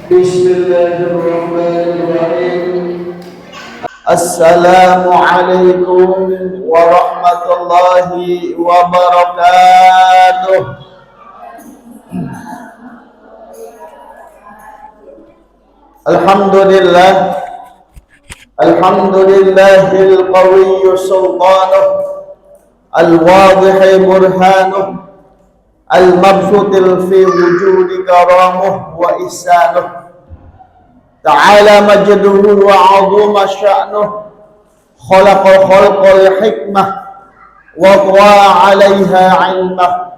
Bismillahirrahmanirrahim. Assalamualaikum warahmatullahi wabarakatuh. Alhamdulillah. Alhamdulillahil qawiyyu sultanuh, al-wadhihi burhanuh, al-mabsutil fi wujudi karamuh wa ihsanuh. Ta'ala majduhu wa 'azuma sya'nuh. Khalaqal khalqal hikmah wa ta'a 'alaiha 'ilmah.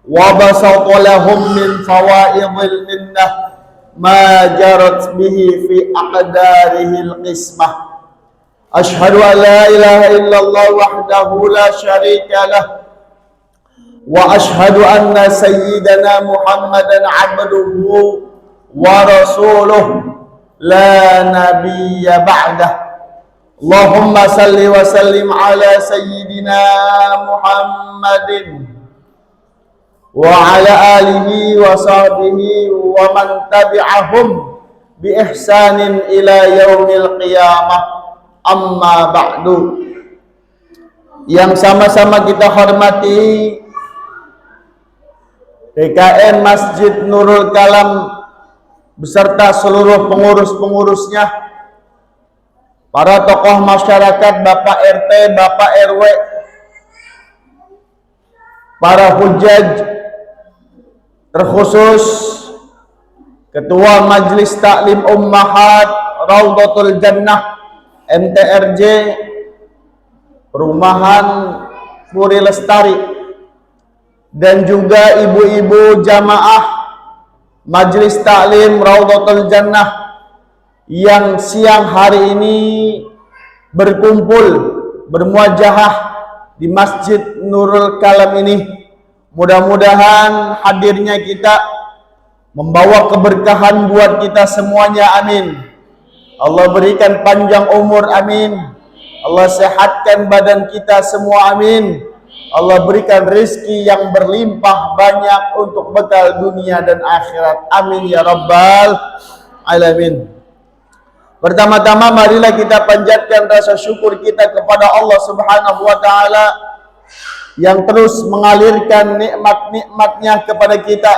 Wa basata lahum min fawaidil minnah ma jarat bihi fi aqdarihil qismah. Ashhadu an la ilaha illallah wahdahu la syarika lah. Wa ashhadu anna sayyidana Muhammadan 'abduhu wa rasuluh la nabiyya ba'dah. Allahumma salli wa sallim ala sayyidina Muhammadin wa ala alihi wa sahbihi wa man tabi'ahum bi ihsanin ila yaumil qiyamah. Amma ba'du. Yang sama-sama kita hormati PKN Masjid Nurul Kalam beserta seluruh pengurus-pengurusnya, para tokoh masyarakat, Bapak RT, Bapak RW, para hujaj, terkhusus Ketua Majelis Taklim Ummahat Raudhatul Jannah MTRJ Perumahan Puri Lestari, dan juga ibu-ibu jamaah Majelis Taklim Raudhatul Jannah yang siang hari ini berkumpul bermuajahah di Masjid Nurul Kalam ini. Mudah-mudahan hadirnya kita membawa keberkahan buat kita semuanya, amin. Allah berikan panjang umur, amin. Allah sehatkan badan kita semua, amin. Allah berikan rezeki yang berlimpah banyak untuk bekal dunia dan akhirat, amin ya rabbal alamin. Pertama-tama marilah kita panjatkan rasa syukur kita kepada Allah Subhanahu wa taala yang terus mengalirkan nikmat-nikmatnya kepada kita,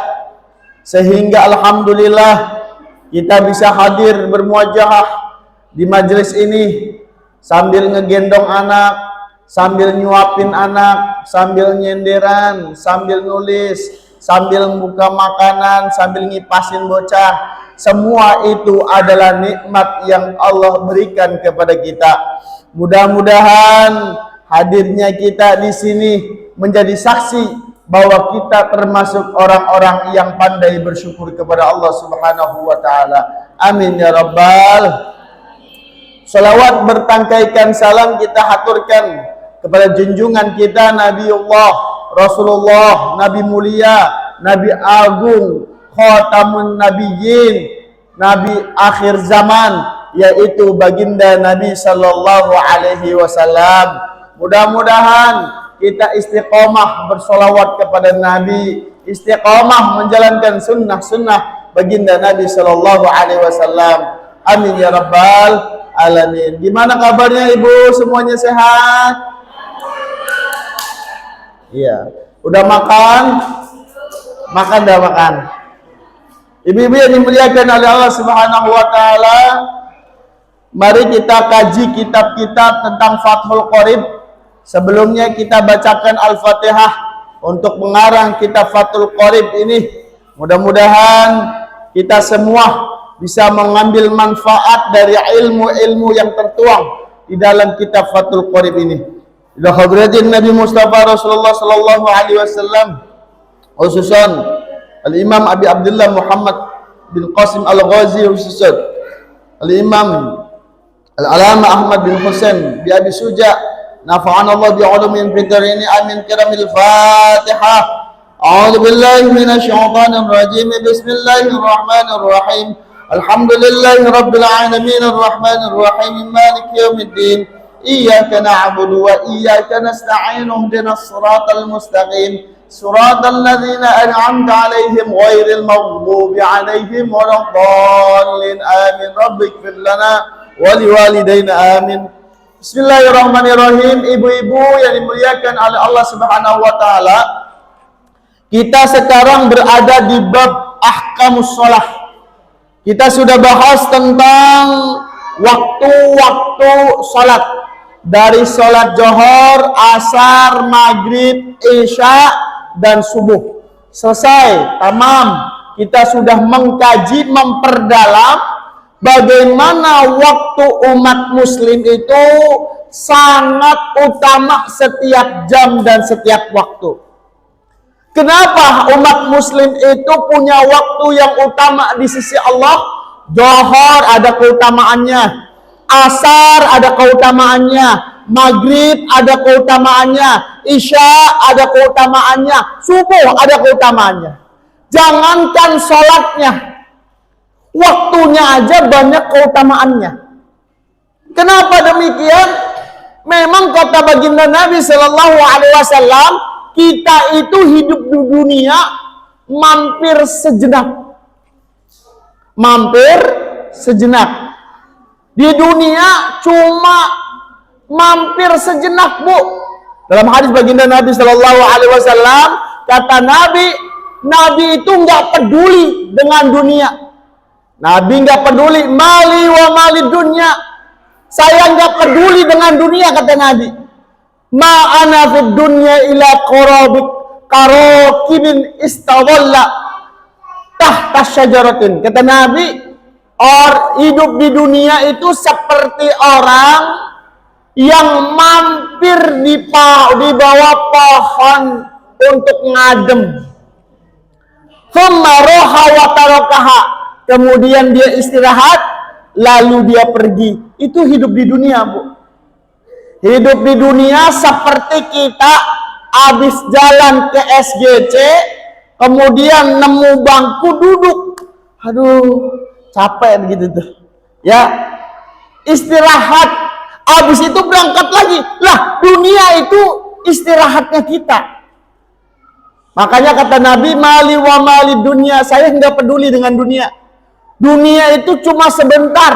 sehingga alhamdulillah kita bisa hadir bermuajahah di majelis ini sambil ngegendong anak, sambil nyuapin anak, sambil nyenderan, sambil nulis, sambil buka makanan, sambil ngipasin bocah. Semua itu adalah nikmat yang Allah berikan kepada kita. Mudah-mudahan hadirnya kita di sini menjadi saksi bahwa kita termasuk orang-orang yang pandai bersyukur kepada Allah Subhanahu wa taala. Amin ya rabbal. Salawat bertangkaikan salam kita haturkan kepada junjungan kita Nabiullah Rasulullah, Nabi mulia, Nabi agung, khatamun nabiyyin, Nabi akhir zaman, yaitu baginda Nabi sallallahu alaihi wasallam. Mudah-mudahan kita istiqomah bersolawat kepada Nabi, istiqomah menjalankan sunnah-sunnah baginda Nabi sallallahu alaihi wasallam. Amin ya rabbal alamin. Gimana kabarnya ibu? Semuanya sehat? Iya. Udah makan? Makan dah makan. Ibu-ibu yang dimuliakan oleh Allah Subhanahu wa taala, mari kita kaji kitab-kitab tentang Fathul Qorib. Sebelumnya kita bacakan Al-Fatihah untuk mengarang kitab Fathul Qorib ini. Mudah-mudahan kita semua bisa mengambil manfaat dari ilmu-ilmu yang tertuang di dalam kitab Fathul Qorib ini. Ila hadratin Nabi Mustafa Rasulullah sallallahu alaihi wasallam, khususan Al-Imam Abi Abdullah Muhammad bin Qasim Al-Ghazi, khususan Al-Imam Al-Alama Ahmad bin Husain bi Abi Suja, nafa'ana Allah bi'ulumin fitarini, amin. Kiramil Fatihah. A'udzu billahi minasy syaithanir rajim. Bismillahirrahmanirrahim. Alhamdulillahi rabbil alamin arrahmanir rahim maliki yaumiddin. Iyyaka na'budu wa iyyaka nasta'in ihdinas siratal mustaqim siratal ladzina an'amta 'alaihim ghairil maghdubi 'alaihim waladdallin. Amin. Rabbighfir lana wa liwalidayna. Amin. Bismillahirrahmanirrahim. Ibu-ibu yang dimuliakan oleh Allah Subhanahu wa taala, kita sekarang berada di bab ahkamus shalah. Kita sudah bahas tentang waktu-waktu salat, dari salat Zuhur, Asar, Maghrib, Isya, dan Subuh. Selesai, tamam. Kita sudah mengkaji, memperdalam bagaimana waktu umat muslim itu sangat utama setiap jam dan setiap waktu. Kenapa umat muslim itu punya waktu yang utama di sisi Allah? Zuhur ada keutamaannya, Asar ada keutamaannya, Maghrib ada keutamaannya, Isya ada keutamaannya, Subuh ada keutamaannya. Jangankan sholatnya, waktunya aja banyak keutamaannya. Kenapa demikian? Memang kata baginda Nabi Shallallahu Alaihi Wasallam, kita itu hidup di dunia mampir sejenak. Mampir sejenak. Di dunia cuma mampir sejenak, Bu. Dalam hadis baginda Nabi Shallallahu Alaihi Wasallam, kata Nabi itu nggak peduli dengan dunia. Nabi nggak peduli, mali wa mali dunia. Saya nggak peduli dengan dunia, kata Nabi. Ma'ana fid dunya ila qarokibin istawalla tahta syajaratin. Kata Nabi, hidup di dunia itu seperti orang yang mampir di bawah pohon untuk ngadem. Thumma roha wa tarakaha. Kemudian dia istirahat, lalu dia pergi. Itu hidup di dunia, Bu. Hidup di dunia seperti kita habis jalan ke SGC, kemudian nemu bangku duduk. Aduh, capek gitu tuh. Ya, istirahat. Habis itu berangkat lagi. Lah, dunia itu istirahatnya kita. Makanya kata Nabi, mali wa mali dunia. Saya nggak peduli dengan dunia. Dunia itu cuma sebentar.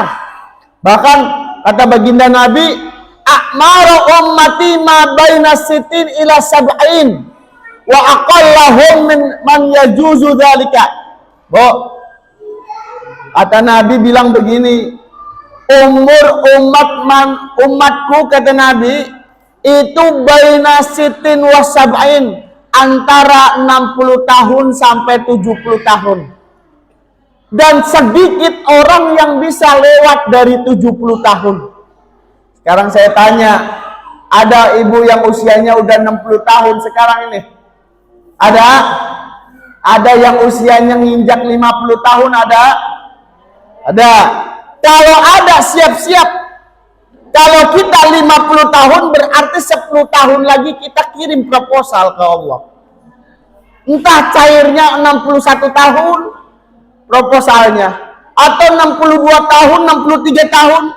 Bahkan kata baginda Nabi, a'maru ummati ma baina sitin ila sab'in wa aqallahum man yajuzu dzalika. Kata Nabi bilang begini, umur umatku kata Nabi itu baina sitin wa sab'in, antara 60 tahun sampai 70 tahun. Dan sedikit orang yang bisa lewat dari 70 tahun. Sekarang saya tanya, ada ibu yang usianya udah 60 tahun sekarang ini? Ada yang usianya nginjak 50 tahun ada? Ada. Kalau ada, siap-siap. Kalau kita 50 tahun berarti 10 tahun lagi kita kirim proposal ke Allah. Entah cairnya 61 tahun proposalnya, atau 62 tahun, 63 tahun.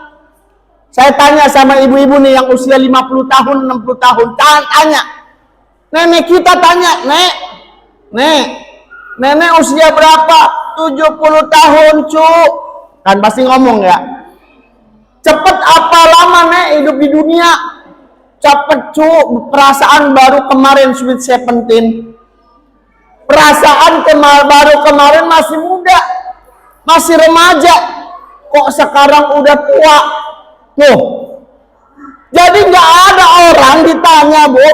Saya tanya sama ibu-ibu nih yang usia 50 tahun, 60 tahun. Tanya. Nenek kita tanya, Nenek usia berapa? 70 tahun, Cuk. Kan pasti ngomong ya. Cepet apa lama, Nek, hidup di dunia? Cepet, Cuk. Perasaan baru kemarin Sweet 17. Perasaan baru kemarin masih muda. Masih remaja. Kok sekarang udah tua? Tuh, jadi nggak ada orang ditanya, Bu,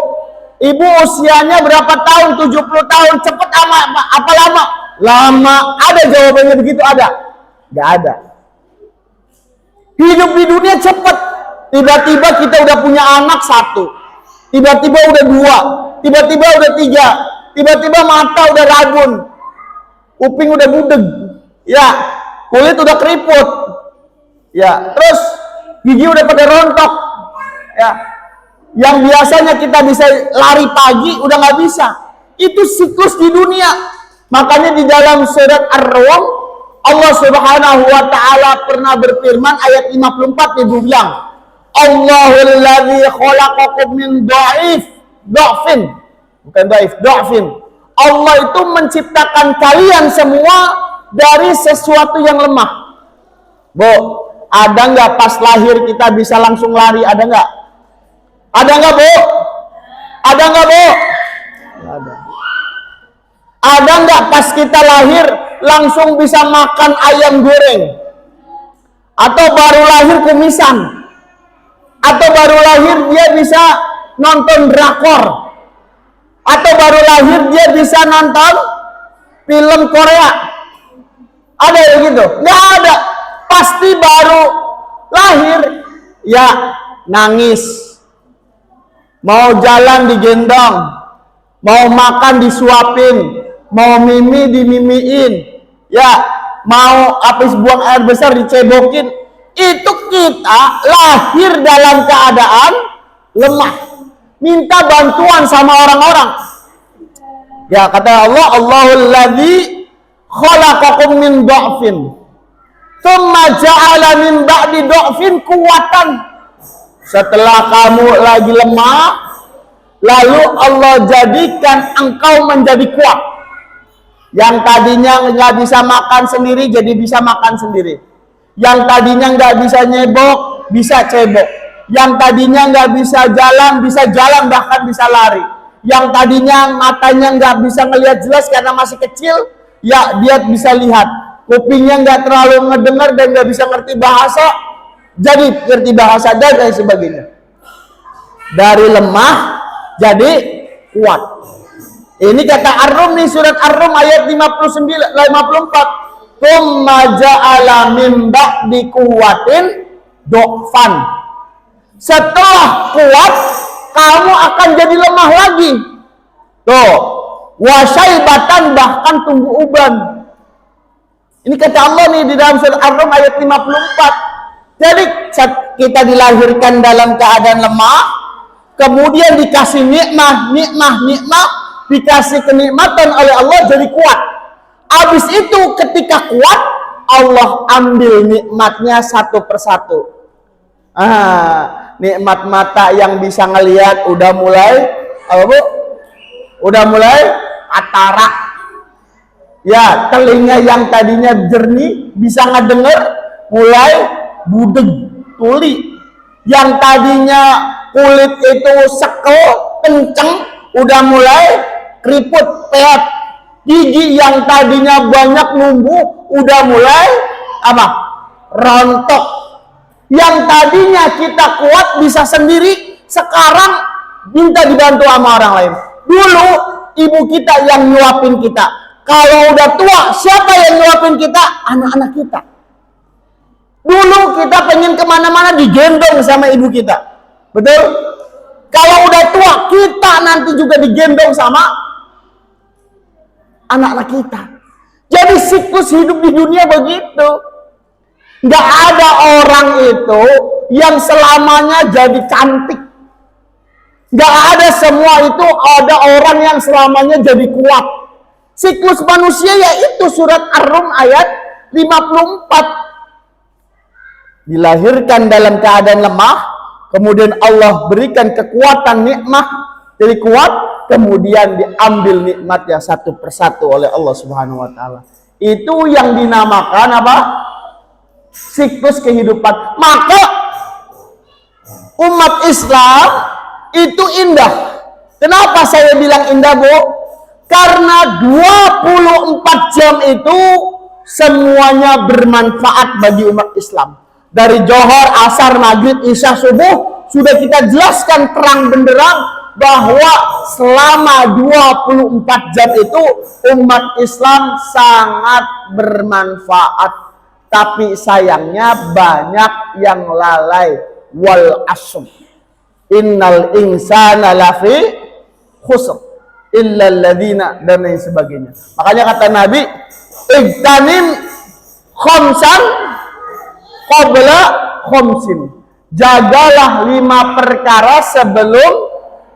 ibu usianya berapa tahun? 70 tahun. Cepet apa lama? Lama. Ada jawabannya begitu? Ada? Nggak ada. Hidup di dunia cepet. Tiba-tiba kita udah punya anak 1, tiba-tiba udah 2, tiba-tiba udah 3, tiba-tiba mata udah rabun, kuping udah budeg, ya, kulit udah keriput, ya, terus gigi udah pada rontok, ya, yang biasanya kita bisa lari pagi udah nggak bisa. Itu siklus di dunia. Makanya di dalam surat Ar-Rum Allah Subhanahu wa taala pernah berfirman ayat 54, dia bilang, Allahul ladzi khalaqakum min dha'fin bukan dhaif, dha'fin. Allah itu menciptakan kalian semua dari sesuatu yang lemah. Bu, ada nggak pas lahir kita bisa langsung lari? Ada nggak? Ada nggak, Bu? Ada nggak, Bu? Ada. Ada nggak pas kita lahir langsung bisa makan ayam goreng? Atau baru lahir kumisan? Atau baru lahir dia bisa nonton drakor? Atau baru lahir dia bisa nonton film Korea? Ada yang gitu? Nggak ada. Pasti baru lahir ya nangis, mau jalan digendong, mau makan disuapin, mau mimi dimimiin, ya mau habis buang air besar dicebokin. Itu kita lahir dalam keadaan lemah, minta bantuan sama orang-orang. Ya kata Allah, Allahul ladzi khalaqakum min dha'fin tsumma ja'ala min ba'di dha'fin quwwatan. Setelah kamu lagi lemah, lalu Allah jadikan engkau menjadi kuat. Yang tadinya nggak bisa makan sendiri jadi bisa makan sendiri. Yang tadinya nggak bisa nyebok bisa cebok. Yang tadinya nggak bisa jalan bahkan bisa lari. Yang tadinya matanya nggak bisa ngelihat jelas karena masih kecil, ya dia bisa lihat. Kupingnya nggak terlalu ngedengar dan nggak bisa ngerti bahasa, jadi ngerti bahasa dan lain sebagainya. Dari lemah jadi kuat. Ini kata Ar-Rum nih, surat Ar-Rum ayat 54. Tsumma ja'ala min ba'di quwwatin dha'fan. Setelah kuat, kamu akan jadi lemah lagi. Tuh, wasyaibatan bahkan tumbuh uban. Ini kata Allah nih di dalam surat Ar-Rum ayat 54. Jadi saat kita dilahirkan dalam keadaan lemah, kemudian dikasih nikmat, dikasih kenikmatan oleh Allah jadi kuat. Habis itu ketika kuat, Allah ambil nikmatnya satu persatu. Nikmat mata yang bisa ngelihat udah mulai apa, Bu? Udah mulai atarak. Ya, telinga yang tadinya jernih bisa ngedenger mulai budeg, tuli. Yang tadinya kulit itu sekel, kenceng, udah mulai keriput, peot. Gigi yang tadinya banyak numbuh udah mulai apa? Rontok. Yang tadinya kita kuat bisa sendiri, sekarang minta dibantu sama orang lain. Dulu ibu kita yang nyuapin kita. Kalau udah tua, siapa yang nyuapin kita? Anak-anak kita. Dulu kita pengen kemana-mana digendong sama ibu kita. Betul? Kalau udah tua, kita nanti juga digendong sama anak-anak kita. Jadi siklus hidup di dunia begitu. Nggak ada orang itu yang selamanya jadi cantik. Nggak ada semua itu ada orang yang selamanya jadi kuat. Siklus manusia yaitu surat Ar-Rum ayat 54. Dilahirkan dalam keadaan lemah, kemudian Allah berikan kekuatan nikmat jadi kuat, kemudian diambil nikmatnya satu persatu oleh Allah Subhanahu wa taala. Itu yang dinamakan apa? Siklus kehidupan. Maka umat Islam itu indah. Kenapa saya bilang indah, Bu? Karena 24 jam itu semuanya bermanfaat bagi umat Islam. Dari Johor, Asar, Maghrib, Isya, Subuh sudah kita jelaskan terang benderang bahwa selama 24 jam itu umat Islam sangat bermanfaat. Tapi sayangnya banyak yang lalai. Wal asr innal insana lafi khusr illa alladziina dan lain sebagainya. Makanya kata Nabi, igtanim khamsan qabla khamsin. Jagalah 5 perkara sebelum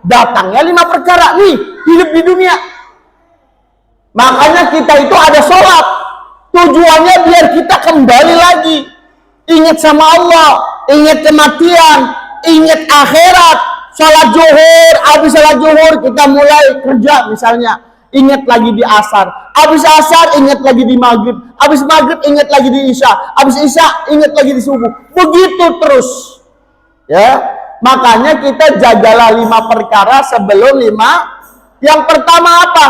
datangnya 5 perkara nih hidup di dunia. Makanya kita itu ada sholat, tujuannya biar kita kembali lagi ingat sama Allah, ingat kematian, ingat akhirat. Sholat zuhur, habis sholat zuhur kita mulai kerja misalnya. Ingat lagi di asar, habis asar ingat lagi di maghrib, habis maghrib ingat lagi di isya, habis isya ingat lagi di subuh. Begitu terus. Ya, makanya kita jagalah 5 perkara sebelum 5. Yang pertama apa?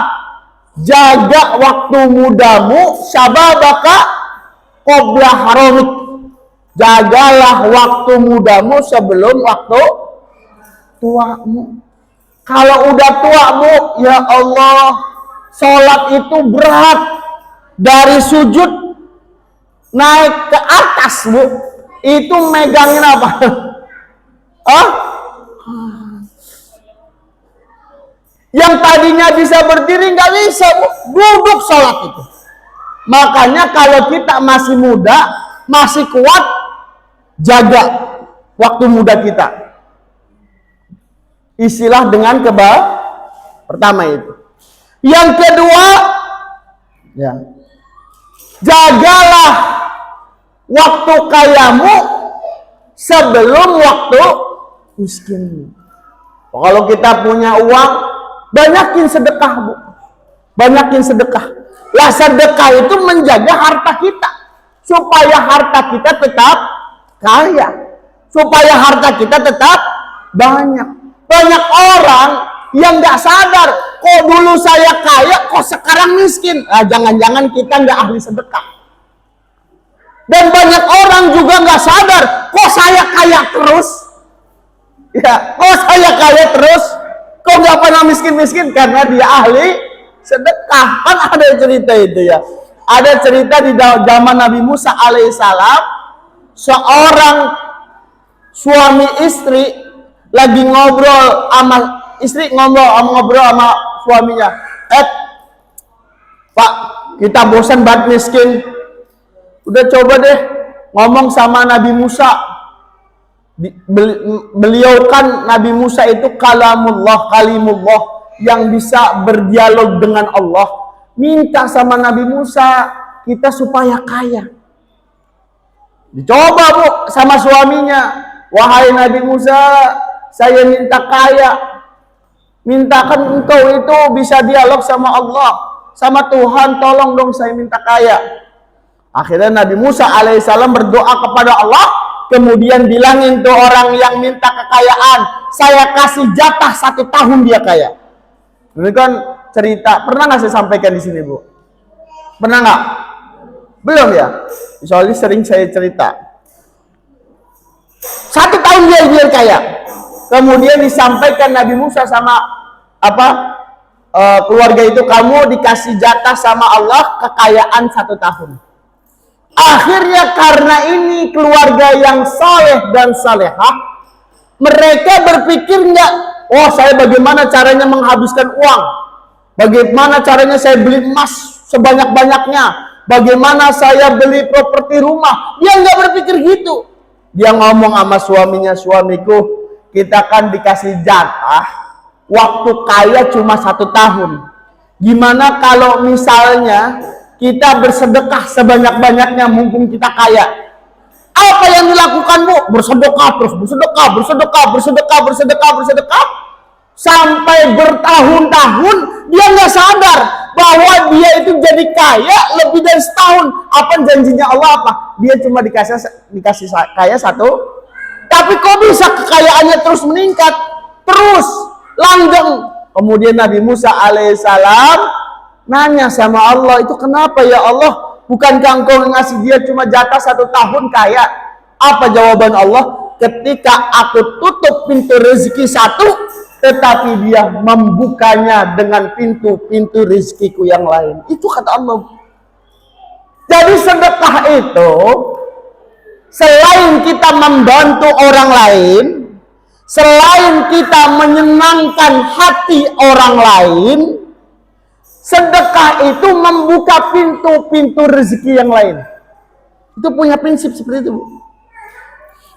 Jaga waktu mudamu, syababaka qabla haramik. Jagalah waktu mudamu sebelum waktu tuamu. Kalau udah tua, Bu, ya Allah, sholat itu berat. Dari sujud naik ke atas, Bu, itu megangin apa? Yang tadinya bisa berdiri nggak bisa, Bu, duduk sholat itu. Makanya kalau kita masih muda, masih kuat, jaga waktu muda kita. Istilah dengan pertama itu. Yang kedua, ya, jagalah waktu kayamu sebelum waktu miskin. Kalau kita punya uang, banyakin sedekah, Bu. Banyakin sedekah. Lah sedekah itu menjaga harta kita supaya harta kita tetap kaya, supaya harta kita tetap banyak. Banyak orang yang nggak sadar, kok dulu saya kaya, kok sekarang miskin. Nah, jangan-jangan kita nggak ahli sedekah. Dan banyak orang juga nggak sadar, kok saya kaya terus. Ya, kok saya kaya terus, kok nggak pernah miskin-miskin, karena dia ahli sedekah. Kan ada cerita itu ya. Ada cerita di zaman Nabi Musa alaihissalam, seorang suami istri lagi ngobrol sama istri, ngobrol sama suaminya. Pak, kita bosan banget miskin. Udah coba deh ngomong sama Nabi Musa. Beliau kan Nabi Musa itu kalimullah yang bisa berdialog dengan Allah. Minta sama Nabi Musa kita supaya kaya. Dicoba, Bu, sama suaminya. Wahai Nabi Musa, saya minta kaya. Mintakan engkau itu bisa dialog sama Allah, sama Tuhan, tolong dong saya minta kaya. Akhirnya Nabi Musa alaihissalam berdoa kepada Allah, kemudian bilangin tuh orang yang minta kekayaan, saya kasih jatah 1 tahun dia kaya. Ini kan cerita, pernah nggak saya sampaikan di sini, Bu? Pernah nggak? Belum ya? Soalnya sering saya cerita. 1 tahun dia kaya. Kemudian disampaikan Nabi Musa sama keluarga itu, kamu dikasih jatah sama Allah kekayaan 1 tahun. Akhirnya karena ini keluarga yang saleh dan salehah, mereka berpikir nggak, oh saya bagaimana caranya menghabiskan uang, bagaimana caranya saya beli emas sebanyak-banyaknya, bagaimana saya beli properti rumah. Dia nggak berpikir gitu. Dia ngomong sama suaminya, suamiku, kita kan dikasih jatah waktu kaya cuma 1 tahun. Gimana kalau misalnya kita bersedekah sebanyak-banyaknya mumpung kita kaya? Apa yang dilakukan, Bu? Bersedekah terus, bersedekah sampai bertahun-tahun. Dia nggak sadar bahwa dia itu jadi kaya lebih dari setahun. Apa janjinya Allah apa? Dia cuma dikasih kaya 1, tapi kok bisa kekayaannya terus meningkat, terus langgeng. Kemudian Nabi Musa alaihissalam nanya sama Allah, itu kenapa ya Allah? Bukankah engkau ngasih dia cuma jatah 1 tahun kaya? Apa jawaban Allah? Ketika aku tutup pintu rezeki 1, tetapi dia membukanya dengan pintu-pintu rezekiku yang lain. Itu kata Allah. Jadi sedekah itu, selain kita membantu orang lain, selain kita menyenangkan hati orang lain, sedekah itu membuka pintu-pintu rezeki yang lain. Itu punya prinsip seperti itu, Bu.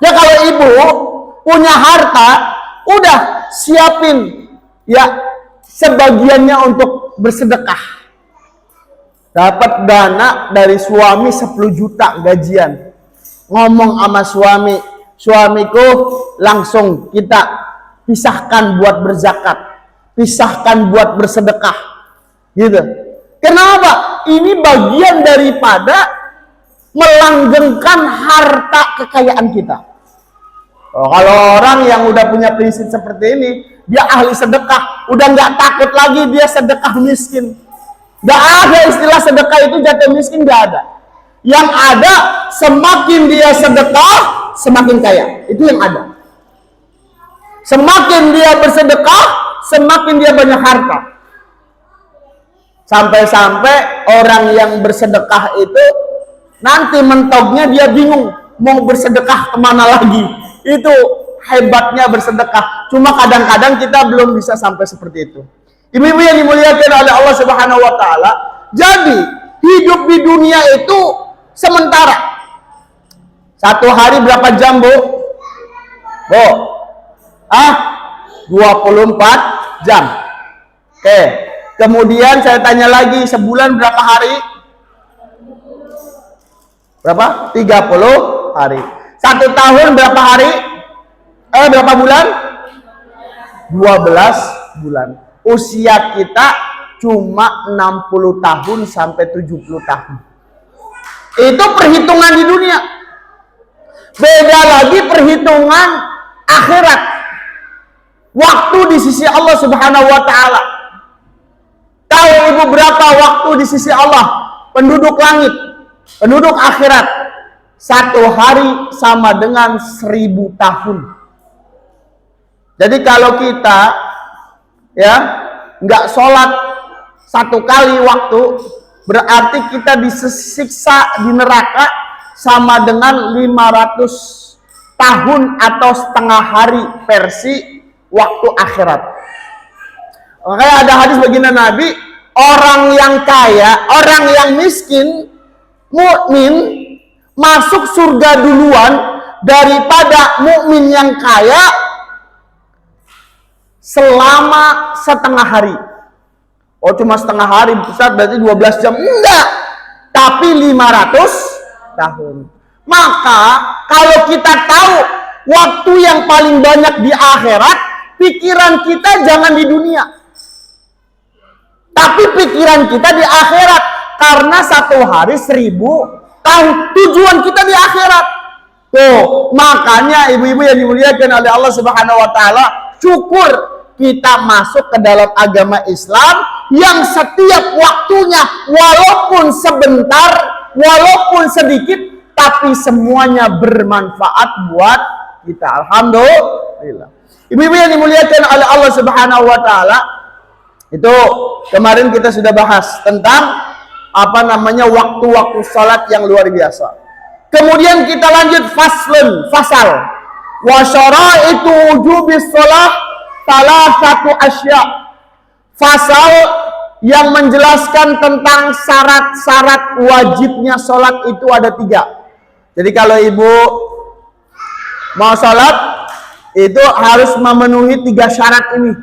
Ya kalau ibu punya harta, udah siapin ya sebagiannya untuk bersedekah. Dapat dana dari suami 10 juta gajian. Ngomong sama suami, suamiku langsung kita pisahkan buat berzakat, pisahkan buat bersedekah. Gitu. Kenapa? Ini bagian daripada melanggengkan harta kekayaan kita. Kalau orang yang udah punya prinsip seperti ini, dia ahli sedekah, udah nggak takut lagi dia sedekah miskin. Nggak ada istilah sedekah itu jatuh miskin, nggak ada. Yang ada, semakin dia sedekah, semakin kaya. Itu yang ada. Semakin dia bersedekah, semakin dia banyak harta. Sampai-sampai orang yang bersedekah itu nanti mentoknya dia bingung mau bersedekah kemana lagi. Itu hebatnya bersedekah. Cuma kadang-kadang kita belum bisa sampai seperti itu. Ibu-ibu yang dimuliakan oleh Allah Subhanahu wa taala, jadi hidup di dunia itu sementara. Satu hari berapa jam, Bu? Bu? 24 jam. Oke. Kemudian saya tanya lagi, sebulan berapa hari? Berapa? 30 hari. 1 tahun berapa hari? Berapa bulan? 12 bulan. Usia kita cuma 60 tahun sampai 70 tahun. Itu perhitungan di dunia. Beda lagi perhitungan akhirat. Waktu di sisi Allah Subhanahu wa taala. Tahu Ibu berapa waktu di sisi Allah? Penduduk langit, penduduk akhirat. 1 hari sama dengan 1000 tahun. Jadi kalau kita ya nggak sholat 1 kali waktu, berarti kita disiksa di neraka sama dengan 500 tahun atau setengah hari versi waktu akhirat. Makanya ada hadis baginda Nabi, orang yang kaya, orang yang miskin, mukmin masuk surga duluan daripada mukmin yang kaya selama setengah hari. Oh, cuma setengah hari, Ustaz, berarti 12 jam. Enggak, tapi 500 tahun. Maka kalau kita tahu waktu yang paling banyak di akhirat, pikiran kita jangan di dunia, tapi pikiran kita di akhirat. Karena 1 hari 1000 tahun, tujuan kita di akhirat. Tuh, makanya ibu-ibu yang dimuliakan oleh Allah Subhanahu wa taala, syukur kita masuk ke dalam agama Islam yang setiap waktunya, walaupun sebentar, walaupun sedikit, tapi semuanya bermanfaat buat kita. Alhamdulillah. Ibu-ibu yang dimuliakan oleh Allah Subhanahu wa taala, itu kemarin kita sudah bahas tentang waktu-waktu salat yang luar biasa. Kemudian kita lanjut fasal. Wa syaraitu wujubis shalah salasatu asya. Fasal yang menjelaskan tentang syarat-syarat wajibnya salat itu ada 3. Jadi kalau ibu mau salat itu harus memenuhi 3 syarat ini.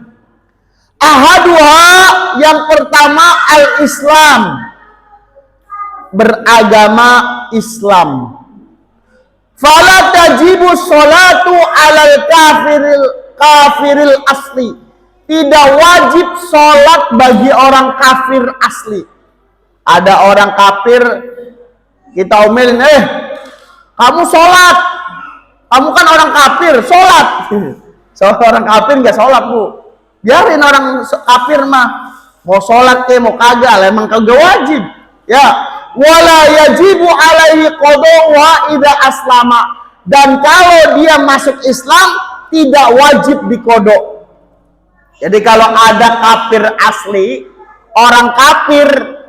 Ahaduha, yang pertama al-Islam, beragama Islam. Fala tajibu sholatu alal kafiril asli. Tidak wajib sholat bagi orang kafir asli. Ada orang kafir, kita omelin, kamu sholat, kamu kan orang kafir, sholat. Orang kafir nggak sholat, Bu. Biarin orang kafir mah, mau sholat mau kagak, emang kagak wajib. Ya, wala yajibu alaihi qadha idza aslama. Dan kalau dia masuk Islam tidak wajib dikodok. Jadi kalau ada kafir asli, orang kafir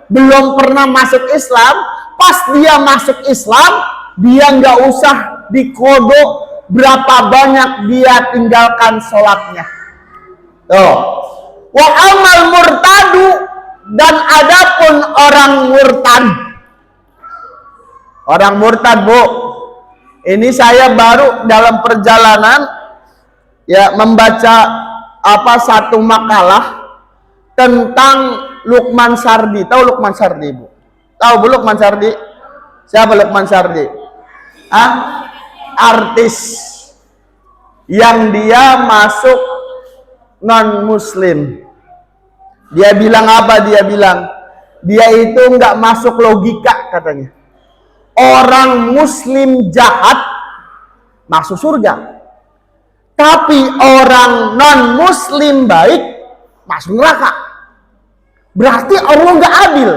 belum pernah masuk Islam, pas dia masuk Islam, dia nggak usah dikodok berapa banyak dia tinggalkan sholatnya. Tuh. Wa amal murtadu, dan adapun orang murtad. Orang murtad, Bu. Ini saya baru dalam perjalanan ya membaca satu makalah tentang Lukman Sardi. Tahu Lukman Sardi, Bu? Tahu Bu Lukman Sardi? Siapa Lukman Sardi? Artis yang dia masuk non muslim. Dia bilang apa? Dia itu nggak masuk logika katanya. Orang muslim jahat masuk surga, tapi orang non muslim baik masuk neraka. Berarti Allah nggak adil.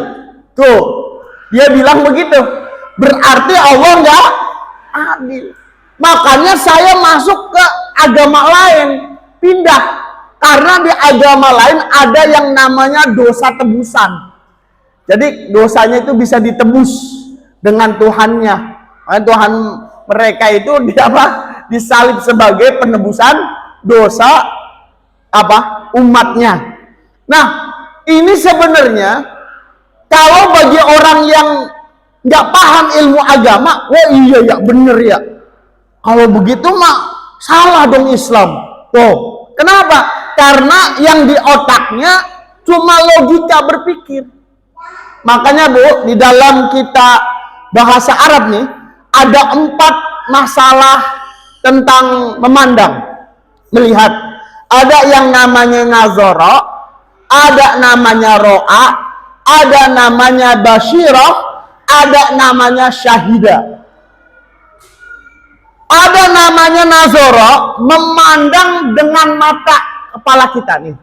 Tuh, dia bilang begitu. Berarti Allah nggak adil. Makanya saya masuk ke agama lain, pindah. Karena di agama lain ada yang namanya dosa tebusan. Jadi dosanya itu bisa ditebus dengan Tuhannya. Tuhan mereka itu disalib sebagai penebusan dosa umatnya. Nah, ini sebenarnya kalau bagi orang yang nggak paham ilmu agama, wah iya ya bener ya. Kalau begitu mah salah dong Islam. Tuh, kenapa? Karena yang di otaknya cuma logika berpikir. Makanya Bu, di dalam kita bahasa Arab nih, ada 4 masalah tentang memandang, melihat. Ada yang namanya nazara, ada namanya ro'a, ada namanya basyirah, ada namanya syahidah. Ada namanya nazara, memandang dengan mata kepala kita nih,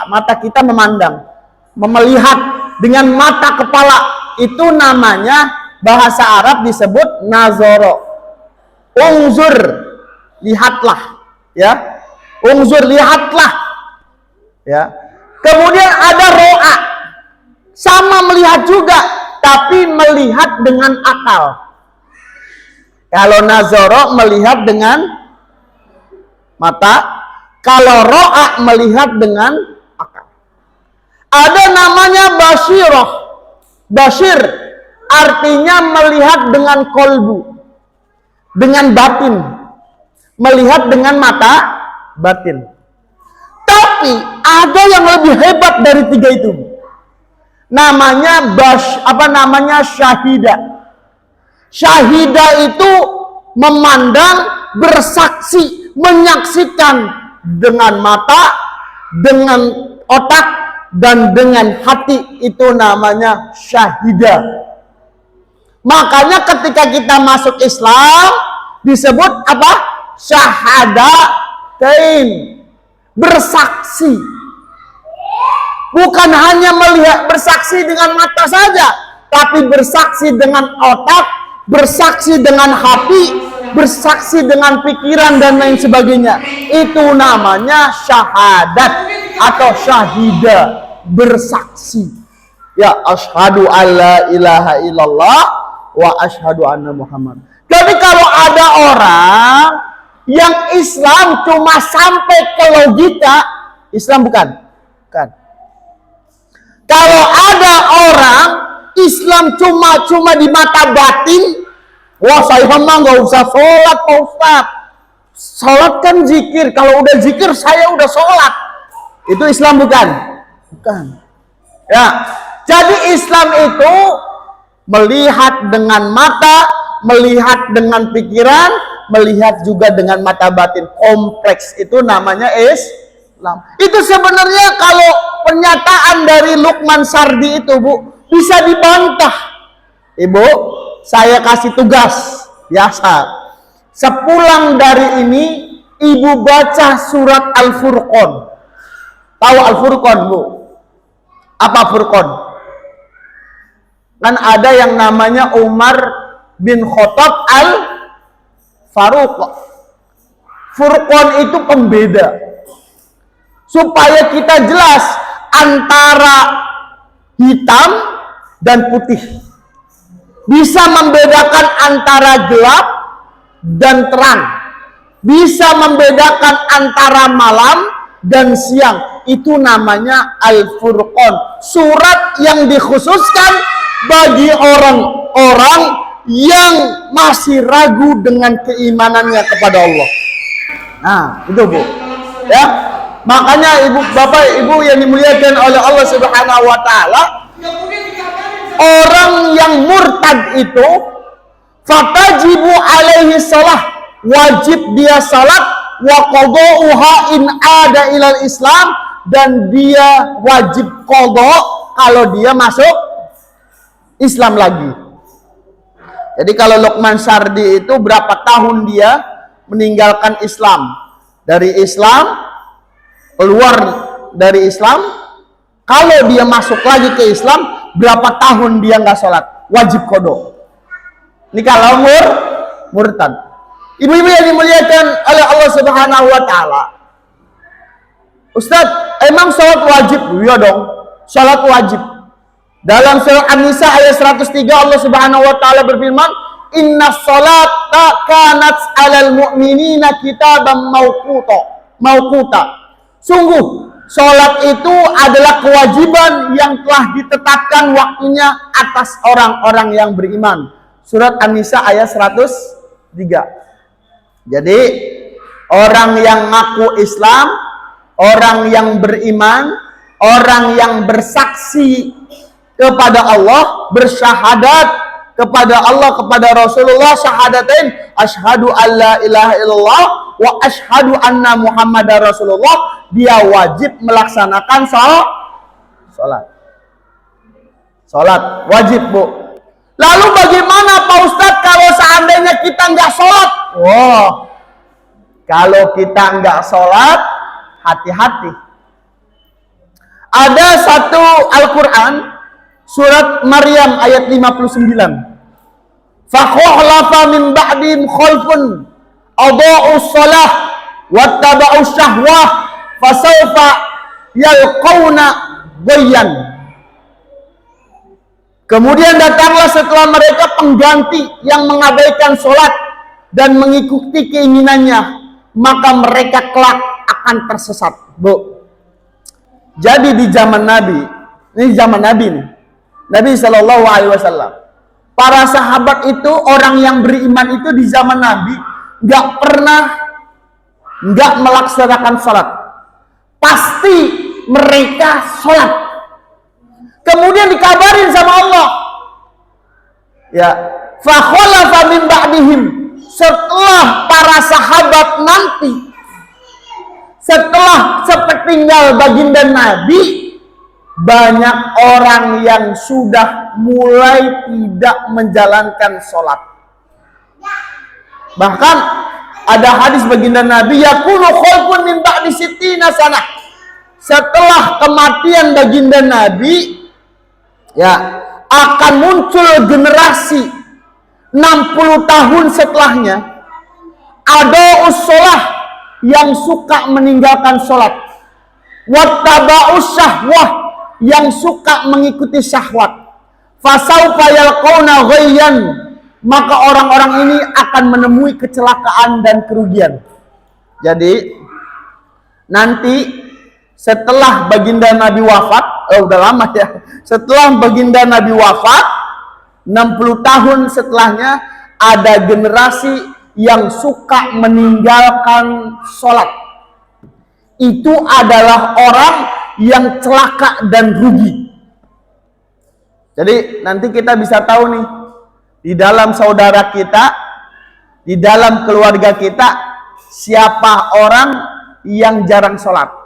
mata kita memandang, melihat dengan mata kepala, itu namanya bahasa Arab disebut nazara. Unzur, lihatlah, ya. Unzur, lihatlah, ya. Kemudian ada ro'a, sama melihat juga, tapi melihat dengan akal. Kalau nazara melihat dengan mata, kalau ro'a melihat dengan akal. Ada namanya basyirah. Basyir artinya melihat dengan kolbu, dengan batin, melihat dengan mata batin. Tapi ada yang lebih hebat dari 3 itu. Namanya syahidah. Syahidah itu memandang, bersaksi, menyaksikan dengan mata, dengan otak, dan dengan hati. Itu namanya syahidah. Makanya ketika kita masuk Islam disebut apa? Syahadatain, bersaksi. Bukan hanya melihat, bersaksi dengan mata saja, tapi bersaksi dengan otak, bersaksi dengan hati, bersaksi dengan pikiran dan lain sebagainya. Itu namanya syahadat atau syahidah, bersaksi. Ya, asyhadu alla ilaha illallah wa asyhadu anna Muhammad. Jadi kalau ada orang yang Islam cuma sampai ke logika, Islam bukan. Kalau ada orang Islam cuma di mata batin, wah saya mah nggak usah sholat Pak Ustadz. Sholat kan zikir, kalau udah zikir saya udah sholat. Itu Islam bukan? Bukan. Ya, jadi Islam itu melihat dengan mata, melihat dengan pikiran, melihat juga dengan mata batin. Kompleks, itu namanya Islam. Itu sebenarnya kalau pernyataan dari Lukman Sardi itu Bu, bisa dibantah. Ibu, saya kasih tugas biasa. Sepulang dari ini, Ibu baca surat Al-Furqan. Tahu Al-Furqan Bu? Apa Furqan? Kan ada yang namanya Umar bin Khattab Al-Faruq. Furqan itu pembeda. Supaya kita jelas antara hitam dan putih. Bisa membedakan antara gelap dan terang. Bisa membedakan antara malam dan siang. Itu namanya Al-Furqan. Surat yang dikhususkan bagi orang-orang yang masih ragu dengan keimanannya kepada Allah. Nah, itu Bu. Ya. Makanya Ibu, Bapak, Ibu yang dimuliakan oleh Allah Subhanahu wa taala, orang yang murtad itu fatajibu alaihi shalah, wajib dia salat wa qada'uha in ada ilal Islam, dan dia wajib qada kalau dia masuk Islam lagi. Jadi kalau Luqman Sardi itu berapa tahun dia meninggalkan Islam? Dari Islam, keluar dari Islam, kalau dia masuk lagi ke Islam, berapa tahun dia nggak sholat? Wajib qada. Ini kalau murtad. Ibu-ibu yang dimuliakan oleh Allah Subhanahu wa taala. Ustadz, emang sholat wajib? Iya dong, sholat wajib. Dalam surah An-Nisa ayat 103 Allah Subhanahu wa taala berfirman, "Inna sholata kanat 'alal mu'minina kitaban mauquta." Sungguh, sholat itu adalah kewajiban yang telah ditetapkan waktunya atas orang-orang yang beriman. Surat An-Nisa ayat 103. Jadi, orang yang ngaku Islam, orang yang beriman, orang yang bersaksi kepada Allah, bersyahadat kepada Allah, kepada Rasulullah, syahadatain, asyhadu alla ilaha illallah wa asyhadu anna muhammadar rasulullah, dia wajib melaksanakan sholat wajib, Bu. Lalu bagaimana Pak Ustadz kalau seandainya kita nggak sholat? Kalau kita nggak sholat, hati-hati. Ada satu Al-Quran, surat Maryam ayat 59. Fakhlafa min ba'dihim khalfun adha'us shalah wattaba'us syahwah fasawfa yalqauna ghayyan. Kemudian datanglah setelah mereka pengganti yang mengabaikan sholat dan mengikuti keinginannya, maka mereka kelak akan tersesat. Bu, jadi di zaman Nabi, ini zaman Nabi nih, Nabi SAW, para sahabat itu, orang yang beriman itu di zaman Nabi nggak pernah nggak melaksanakan sholat. Pasti mereka sholat. Kemudian dikabarin sama Allah, ya, fakhalafa min ba'dihim, setelah para sahabat nanti, setelah sepertinggal baginda Nabi, banyak orang yang sudah mulai tidak menjalankan sholat. Bahkan ada hadis baginda Nabi, yakunu khalfun min ba'di sittina sanah, setelah kematian baginda Nabi, ya, akan muncul generasi 60 tahun setelahnya, ada usolah yang suka meninggalkan sholat, wattaba'us syahwah yang suka mengikuti syahwat, fasaufa yalqauna ghayyan, maka orang-orang ini akan menemui kecelakaan dan kerugian. Jadi nanti setelah baginda Nabi wafat, udah lama ya, setelah baginda Nabi wafat 60 tahun setelahnya, ada generasi yang suka meninggalkan sholat. Itu adalah orang yang celaka dan rugi. Jadi nanti kita bisa tahu nih, di dalam saudara kita, di dalam keluarga kita, siapa orang yang jarang sholat.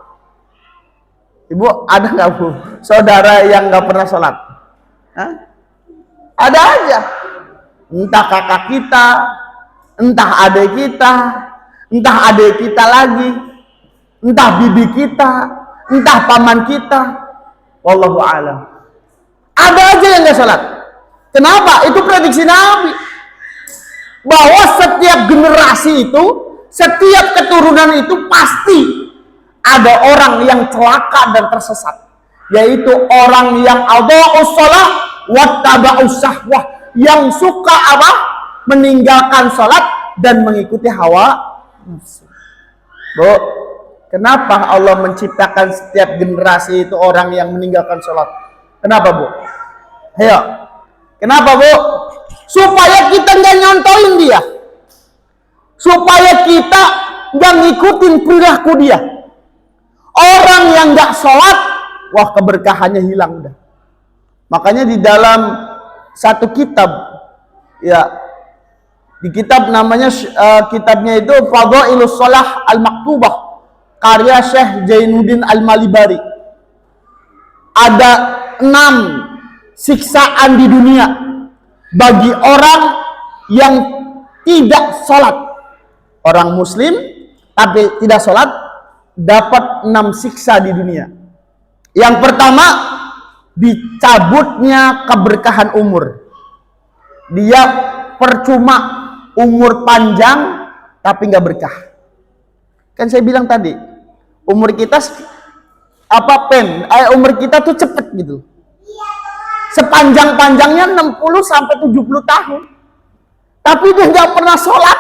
Ibu, ada nggak, Bu, saudara yang nggak pernah sholat? Hah? Ada aja. Entah kakak kita, entah adik kita, entah adik kita lagi, entah bibi kita, entah paman kita. Wallahu a'lam. Ada aja yang nggak sholat. Kenapa? Itu prediksi Nabi, bahwa setiap generasi itu, setiap keturunan itu pasti ada orang yang celaka dan tersesat, yaitu orang yang adha'us shalah wattaba'us syahwah, yang suka apa? Meninggalkan sholat dan mengikuti hawa nafsu. Bu, kenapa Allah menciptakan setiap generasi itu orang yang meninggalkan sholat? Kenapa, Bu? Ayo, kenapa, Bu? Supaya kita nggak nyontoin dia, supaya kita nggak ngikutin perilaku dia. Orang yang nggak sholat, wah, keberkahannya hilang udah. Makanya di dalam satu kitab, ya, Di kitab namanya kitabnya itu Fadhailus Shalah Al-Maktubah karya Syekh Zainuddin Al-Malibari. Ada 6 siksaan di dunia bagi orang yang tidak sholat. Orang muslim tapi tidak sholat dapat 6 siksa di dunia. Yang pertama, dicabutnya keberkahan umur. Dia percuma umur panjang tapi nggak berkah. Kan saya bilang tadi, umur kita umur kita tuh cepet gitu. Sepanjang-panjangnya 60 sampai 70 tahun. Tapi dia nggak pernah sholat.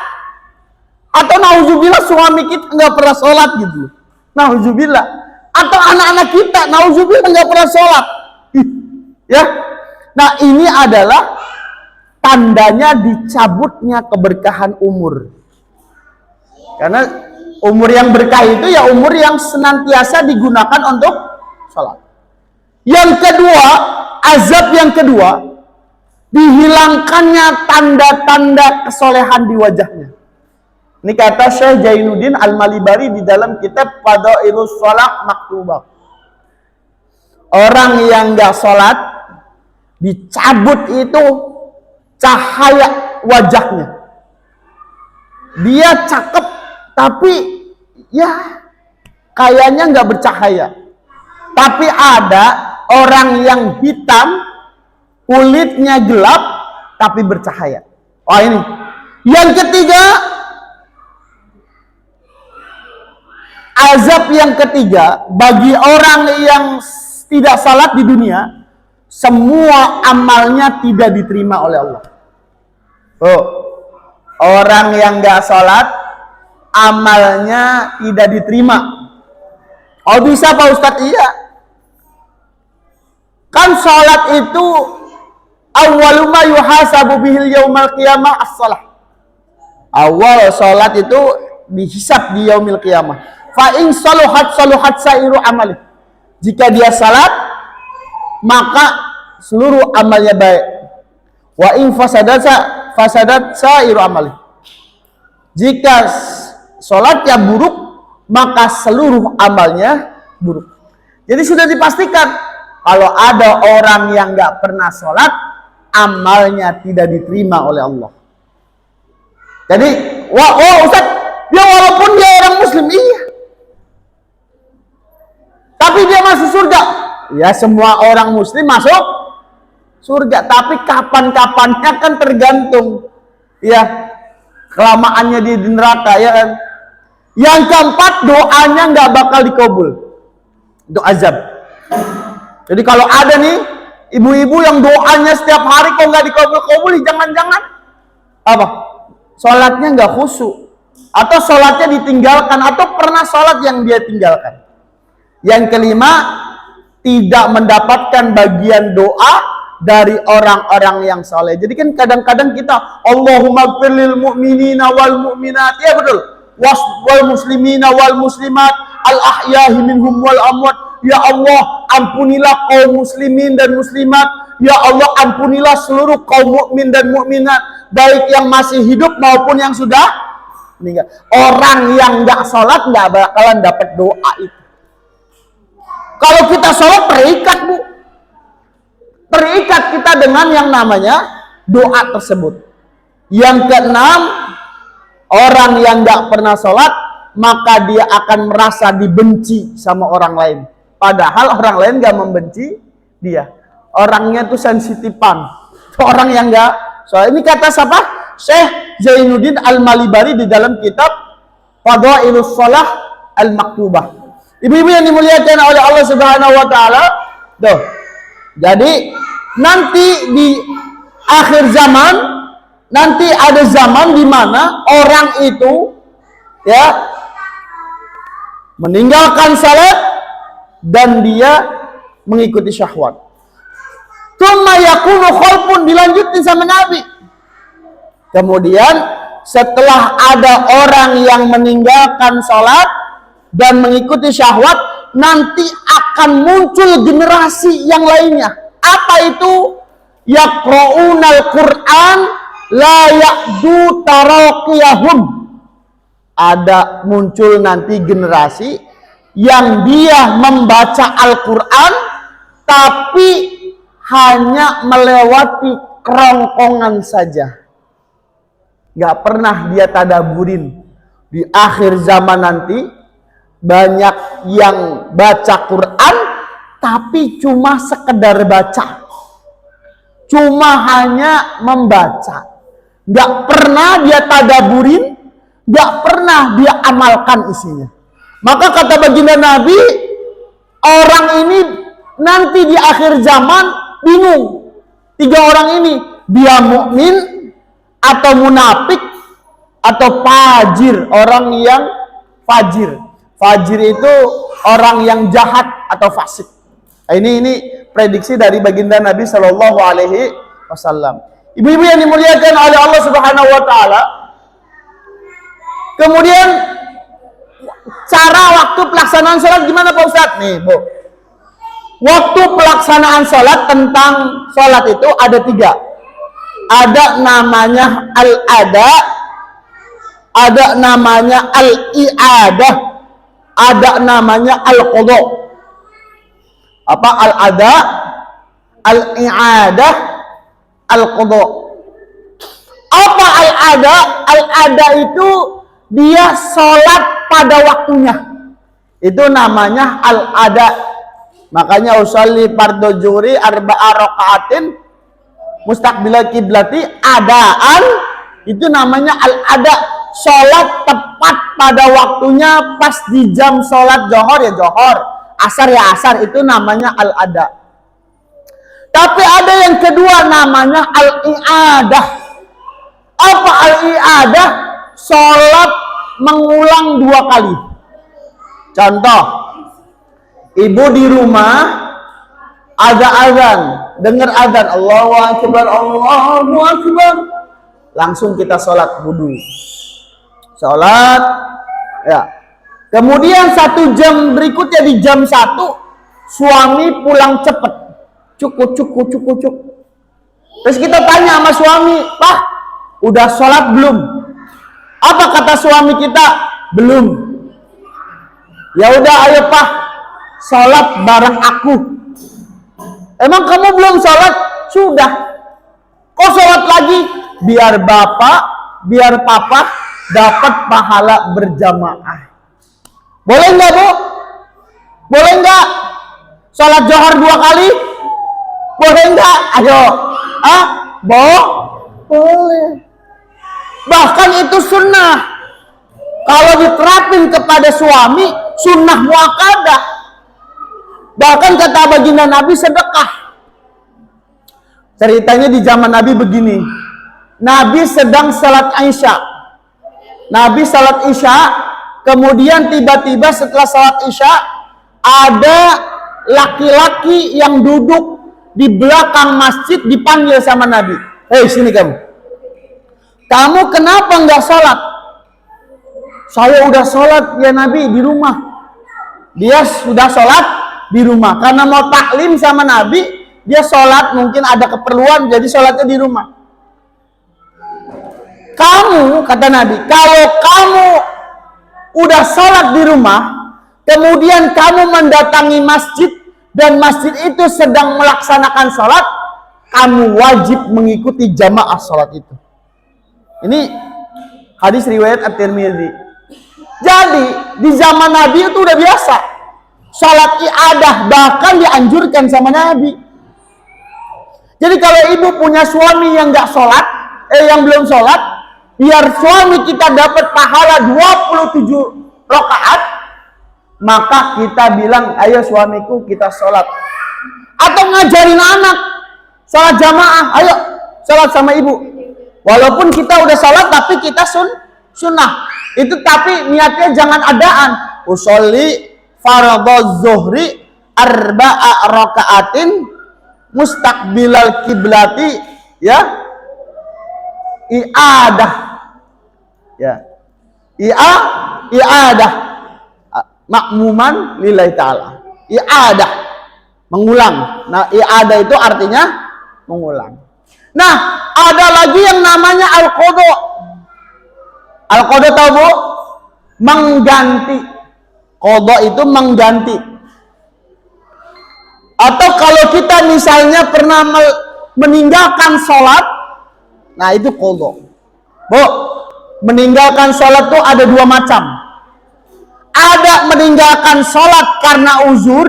Atau nauzubillah suami kita nggak pernah sholat gitu. Nauzubillah. Atau anak-anak kita nauzubillah nggak pernah sholat. Ya. Nah, ini adalah tandanya dicabutnya keberkahan umur. Karena umur yang berkah itu ya umur yang senantiasa digunakan untuk sholat. Yang kedua, azab yang kedua, dihilangkannya tanda-tanda kesolehan di wajahnya. Ini kata Syekh Zainuddin Al-Malibari di dalam kitab Fadhailus Shalah Maktubah. Orang yang nggak sholat, dicabut itu cahaya wajahnya. Dia cakep, tapi ya kayaknya nggak bercahaya. Tapi ada orang yang hitam, kulitnya gelap, tapi bercahaya. Oh ini. Yang ketiga, azab yang ketiga bagi orang yang tidak salat di dunia, semua amalnya tidak diterima oleh Allah. Oh, orang yang nggak salat, amalnya tidak diterima. Oh bisa Pak Ustadz? Iya. Kan salat itu awwalu ma yuhasabu bihil yaumal qiyamah as-salah. Awal salat itu dihisab di yaumil qiyamah. Fa in saluhat sairu amali. Jika dia salat, maka seluruh amalnya baik. Wa in fasadat sairu amali. Jika salatnya buruk, maka seluruh amalnya buruk. Jadi sudah dipastikan kalau ada orang yang nggak pernah sholat, amalnya tidak diterima oleh Allah. Jadi, Ustaz, dia walaupun dia orang muslim, iya. Tapi dia masuk surga. Ya, semua orang muslim masuk surga. Tapi kapan-kapannya kan tergantung. Ya, kelamaannya di neraka, ya kan. Yang keempat, doanya nggak bakal dikabul. Itu azab. Jadi kalau ada nih ibu-ibu yang doanya setiap hari kok nggak dikabul-kabul, jangan-jangan apa? Sholatnya nggak khusyuk, atau sholatnya ditinggalkan, atau pernah sholat yang dia tinggalkan. Yang kelima, tidak mendapatkan bagian doa dari orang-orang yang saleh. Jadi kan kadang-kadang kita Allahumma ighfir lil mu'minina wal mu'minat, ya betul, wal muslimina wal muslimat al ahyahi minhum wal amwat. Ya Allah, ampunilah kaum muslimin dan muslimat. Ya Allah, ampunilah seluruh kaum mukmin dan mukminat, baik yang masih hidup maupun yang sudah meninggal. Orang yang nggak sholat nggak bakalan dapat doa itu. Kalau kita sholat terikat, Bu. Terikat kita dengan yang namanya doa tersebut. Yang keenam, orang yang nggak pernah sholat, maka dia akan merasa dibenci sama orang lain. Padahal orang lain gak membenci dia. Orangnya tuh sensitifan. Orang yang gak. Soal ini kata siapa? Syekh Zainuddin Al-Malibari di dalam kitab Fadhailus Shalah Al-Maktubah. Ibu-ibu yang dimuliakan oleh Allah Subhanahu wa taala. Tuh. Jadi nanti di akhir zaman, nanti ada zaman di mana orang itu ya meninggalkan salat dan dia mengikuti syahwat. Tsumma yakunu khalfun, dilanjutin sama Nabi. Kemudian setelah ada orang yang meninggalkan salat dan mengikuti syahwat, nanti akan muncul generasi yang lainnya. Apa itu? Yaqra'unal Qur'an la ya'du taraqiyahum. Ada muncul nanti generasi yang dia membaca Al-Quran tapi hanya melewati kerongkongan saja, nggak pernah dia tadaburin. Di akhir zaman nanti banyak yang baca Quran tapi cuma sekedar baca, cuma hanya membaca, nggak pernah dia tadaburin, nggak pernah dia amalkan isinya. Maka kata baginda Nabi, orang ini nanti di akhir zaman bingung. 3 orang ini, dia mukmin atau munafik atau fajir, orang yang fajir. Fajir itu orang yang jahat atau fasik. Ini prediksi dari baginda Nabi Shallallahu Alaihi Wasallam. Ibu-ibu yang dimuliakan oleh Allah Subhanahu Wa Taala. Kemudian cara waktu pelaksanaan sholat gimana Pak Ustadz? Nih Bu, waktu pelaksanaan sholat, tentang sholat itu ada 3. Ada namanya al-ada, ada namanya al-i'adah, ada namanya al-qadha. Apa al-ada, al-i'adah, al-qadha? Apa al-ada? Al-ada itu dia sholat pada waktunya. Itu namanya al-ada. Makanya usolli fardhu zuhri arba'a raka'atin mustaqbilal kiblati adaan, itu namanya al-ada, sholat tepat pada waktunya pas di jam sholat johor ya johor, asar ya asar, itu namanya al-ada. Tapi ada yang kedua namanya al-i'adah. Apa al-i'adah? Sholat mengulang 2 kali. Contoh, ibu di rumah ada azan, dengar azan, Allahu Akbar, Allahu Akbar, langsung kita sholat wudu, sholat, ya. Kemudian 1 jam berikutnya di jam 1 suami pulang cepet, cukup. Terus kita tanya sama suami, Pak, udah sholat belum? Apa kata suami kita? Belum. Ya udah, ayo Pak, sholat bareng aku. Emang kamu belum sholat? Sudah. Kok sholat lagi? Biar bapak, biar papa dapat pahala berjamaah. Boleh nggak Bu? Boleh nggak? Sholat johor 2 kali? Boleh nggak? Ayo. Boleh. Bahkan itu sunnah. Kalau diterapin kepada suami, sunnah muakkadah. Bahkan kata baginda Nabi, sedekah. Ceritanya di zaman Nabi begini. Nabi sedang salat Isya. Nabi salat Isya, kemudian tiba-tiba setelah salat Isya ada laki-laki yang duduk di belakang masjid, dipanggil sama Nabi. Hei, sini kamu. Kamu kenapa nggak sholat? Saya udah sholat ya Nabi di rumah. Dia sudah sholat di rumah karena mau taklim sama Nabi, dia sholat, mungkin ada keperluan jadi sholatnya di rumah. Kamu, kata Nabi, kalau kamu udah sholat di rumah, kemudian kamu mendatangi masjid dan masjid itu sedang melaksanakan sholat, kamu wajib mengikuti jamaah sholat itu. Ini hadis riwayat At-Tirmidzi. Jadi di zaman Nabi itu udah biasa sholat i'adah, bahkan dianjurkan sama Nabi. Jadi kalau ibu punya suami yang nggak sholat, yang belum sholat, biar suami kita dapat pahala 27 rakaat, maka kita bilang, ayo suamiku kita sholat. Atau ngajarin anak sholat jamaah, ayo sholat sama ibu. Walaupun kita udah sholat tapi kita sunnah. Itu tapi niatnya jangan adaan. Usolli fardhu zuhri arba'a raka'atin mustaqbilal kiblati, ya. I'adah. Ya. I'adah. Makmuman lillahi ta'ala. I'adah. Mengulang. Nah, i'adah itu artinya mengulang. Nah, ada lagi yang namanya al-qadha. Al-qadha tahu Bu? Mengganti. Qadha itu mengganti. Atau kalau kita misalnya pernah meninggalkan sholat, nah itu qadha. Bu, meninggalkan sholat tuh ada dua macam. Ada meninggalkan sholat karena uzur,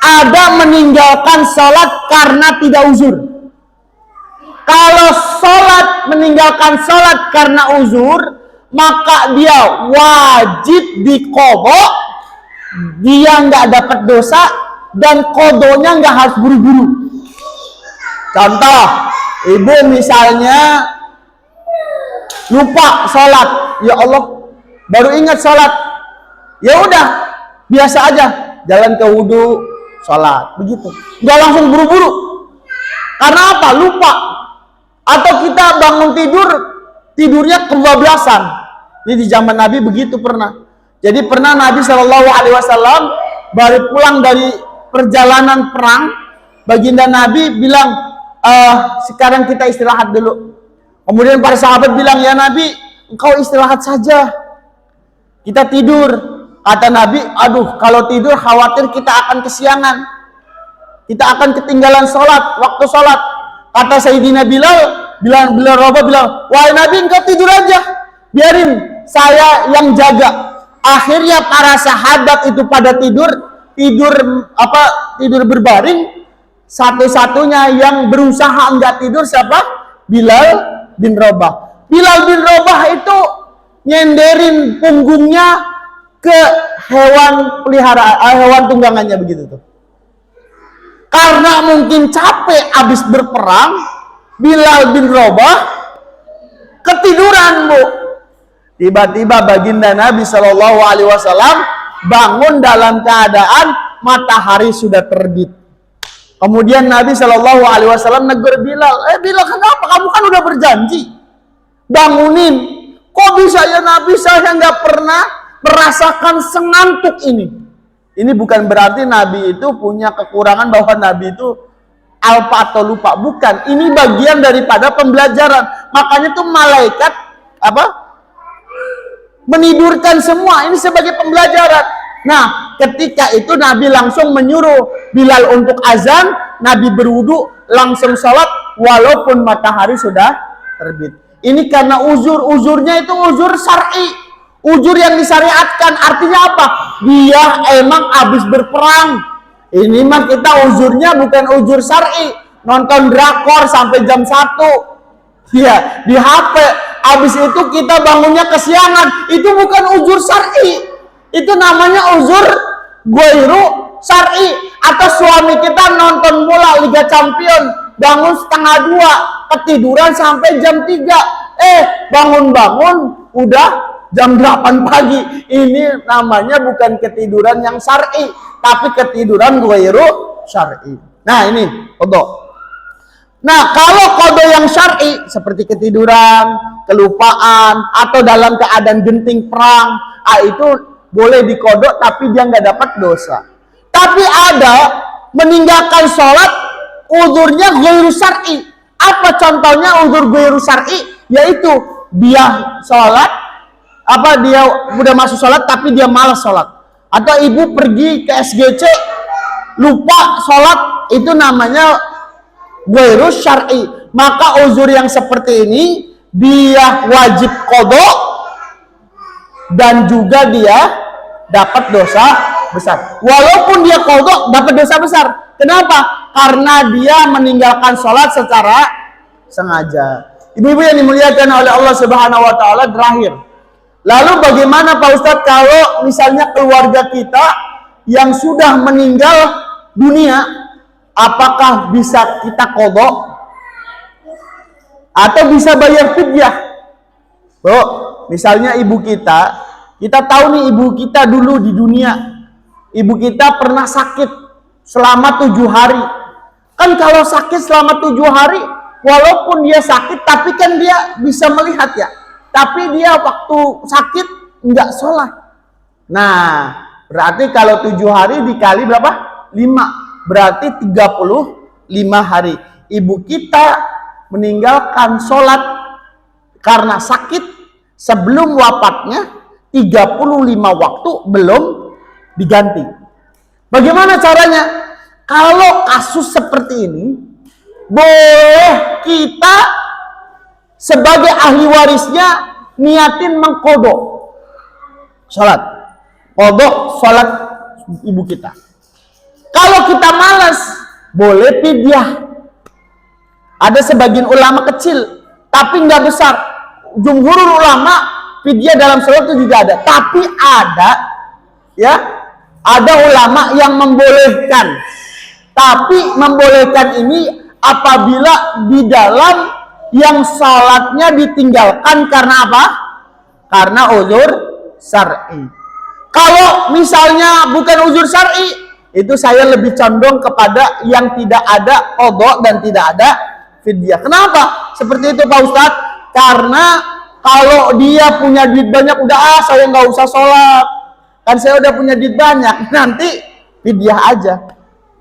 ada meninggalkan sholat karena tidak uzur. Kalau meninggalkan sholat karena uzur, maka dia wajib diqadha, dia nggak dapat dosa, dan qadhonya nggak harus buru-buru. Contoh, ibu misalnya lupa sholat, ya Allah, baru ingat sholat, ya udah biasa aja, jalan ke wudhu, sholat, begitu, nggak langsung buru-buru. Karena apa? Lupa. Atau kita bangun tidurnya kebablasan. Ini di zaman Nabi begitu pernah. Jadi pernah Nabi Shallallahu Alaihi Wasallam baru pulang dari perjalanan perang, baginda Nabi bilang, sekarang kita istirahat dulu. Kemudian para sahabat bilang, ya Nabi, engkau istirahat saja, kita tidur. Kata Nabi, aduh, kalau tidur khawatir kita akan kesiangan, kita akan ketinggalan sholat, waktu sholat. Kata Sayyidina Bilal Rabah bilang, wahai Nabi, engkau tidur aja, biarin saya yang jaga. Akhirnya para sahabat itu pada tidur berbaring. Satu-satunya yang berusaha enggak tidur siapa? Bilal bin Rabah. Bilal bin Rabah itu nyenderin punggungnya ke hewan peliharaan, hewan tunggangannya begitu tuh. Karena mungkin capek habis berperang, Bilal bin Rabah ketiduran, Bu. Tiba-tiba baginda Nabi Shallallahu Alaihi Wasallam bangun dalam keadaan matahari sudah terbit. Kemudian Nabi Shallallahu Alaihi Wasallam negur Bilal, Bilal, kenapa? Kamu kan udah berjanji bangunin. Kok bisa ya Nabi, saya nggak pernah merasakan sengantuk ini. Ini bukan berarti Nabi itu punya kekurangan bahwa Nabi itu alpa atau lupa. Bukan. Ini bagian daripada pembelajaran. Makanya tuh malaikat menidurkan semua. Ini sebagai pembelajaran. Nah, ketika itu Nabi langsung menyuruh Bilal untuk azan. Nabi berwudu, langsung sholat walaupun matahari sudah terbit. Ini karena uzurnya itu uzur syar'i. Uzur yang disyariatkan, artinya apa? Dia emang habis berperang. Ini mah kita uzurnya bukan uzur syar'i. Nonton drakor sampai jam 1. Ya, di HP. Habis itu kita bangunnya kesiangan. Itu bukan uzur syar'i. Itu namanya uzur ghairu syar'i. Atau suami kita nonton bola Liga Champion, bangun setengah 2, ketiduran sampai jam 3. Bangun-bangun udah jam 8 pagi. Ini namanya bukan ketiduran yang syar'i, tapi ketiduran ghairu syar'i. Nah, ini qadha. Nah, kalau qadha yang syar'i seperti ketiduran, kelupaan, atau dalam keadaan genting perang, itu boleh diqadha tapi dia nggak dapat dosa. Tapi ada meninggalkan sholat uzurnya ghairu syar'i. Apa contohnya uzur ghairu syar'i? Yaitu dia sholat, dia udah masuk sholat tapi dia malas sholat, atau ibu pergi ke SGC lupa sholat, itu namanya ghairu syar'i. Maka uzur yang seperti ini dia wajib qadha dan juga dia dapat dosa besar. Walaupun dia qadha dapat dosa besar. Kenapa? Karena dia meninggalkan sholat secara sengaja. Ibu-ibu yang dimuliakan oleh Allah Subhanahu wa taala, terakhir, lalu bagaimana Pak Ustadz kalau misalnya keluarga kita yang sudah meninggal dunia, apakah bisa kita qadha atau bisa bayar fidyah? Bu, misalnya ibu kita tahu nih ibu kita dulu di dunia, ibu kita pernah sakit selama 7 hari. Kan kalau sakit selama 7 hari, walaupun dia sakit tapi kan dia bisa melihat ya, tapi dia waktu sakit enggak sholat. Nah, berarti kalau 7 hari dikali berapa? 5. Berarti 35 hari. ibu kita meninggalkan sholat karena sakit sebelum wafatnya 35 waktu belum diganti. Bagaimana caranya? Kalau kasus seperti ini, boleh kita sebagai ahli warisnya niatin mengkodok sholat, kodok sholat ibu kita. Kalau kita malas, boleh fidyah. Ada sebagian ulama kecil, tapi nggak besar. Jumhurul ulama fidyah dalam sholat itu juga ada. Tapi ada, ya, ada ulama yang membolehkan. Tapi membolehkan ini apabila di dalam yang sholatnya ditinggalkan karena apa? Karena uzur syar'i. Kalau misalnya bukan uzur syar'i, itu saya lebih condong kepada yang tidak ada qadha dan tidak ada fidyah. Kenapa? Seperti itu Pak Ustadz. Karena kalau dia punya duit banyak, udah saya nggak usah sholat. Kan saya udah punya duit banyak, nanti fidyah aja.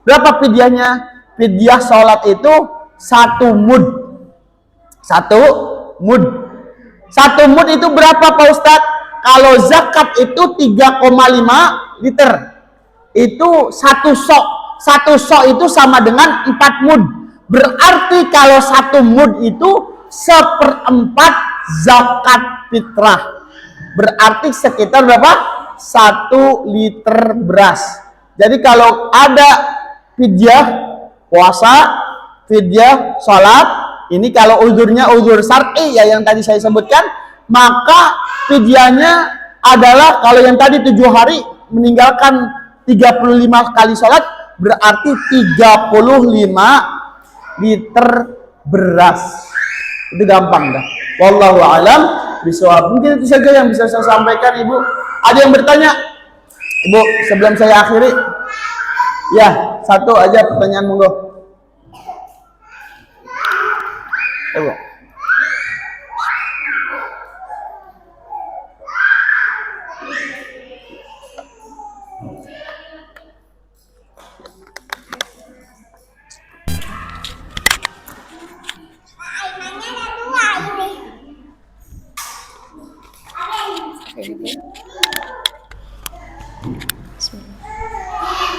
Berapa fidyahnya? Fidyah sholat itu 1 mud. 1 mud. 1 mud itu berapa Pak Ustadz? Kalau zakat itu 3,5 liter. Itu 1 sok. 1 sok itu sama dengan 4 mud. Berarti kalau 1 mud itu 1/4 zakat fitrah. Berarti sekitar berapa? 1 liter beras. Jadi kalau ada fidyah puasa, fidyah sholat, ini kalau uzurnya uzur syar'i ya yang tadi saya sebutkan, maka fidyahnya adalah kalau yang tadi 7 hari meninggalkan 35 kali sholat, berarti 35 liter beras. Itu gampang dah. Wallahu a'lam bishawab. Mungkin itu saja yang bisa saya sampaikan, Ibu. Ada yang bertanya? Ibu, sebelum saya akhiri. Ya, 1 aja pertanyaan, monggo. Ibu.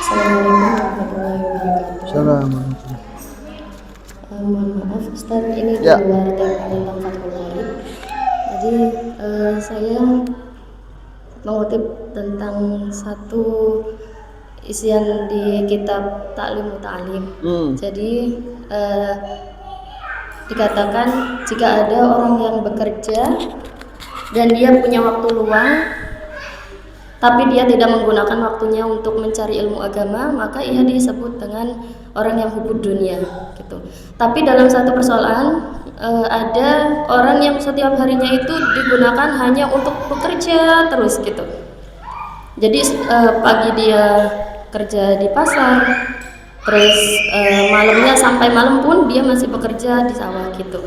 Assalamualaikum warahmatullahi wabarakatuh. Assalamualaikum. Mohon maaf Ustaz, ini di Ya. luar tema tentang Fathul Qorib. Jadi saya mengutip tentang satu isian di kitab Ta'lim Ta'lim. Jadi dikatakan jika ada orang yang bekerja dan dia punya waktu luang, tapi dia tidak menggunakan waktunya untuk mencari ilmu agama, maka ia disebut dengan orang yang hubud dunia gitu. Tapi dalam satu persoalan ada orang yang setiap harinya itu digunakan hanya untuk bekerja terus gitu. Jadi pagi dia kerja di pasar, terus malamnya sampai malam pun dia masih bekerja di sawah gitu.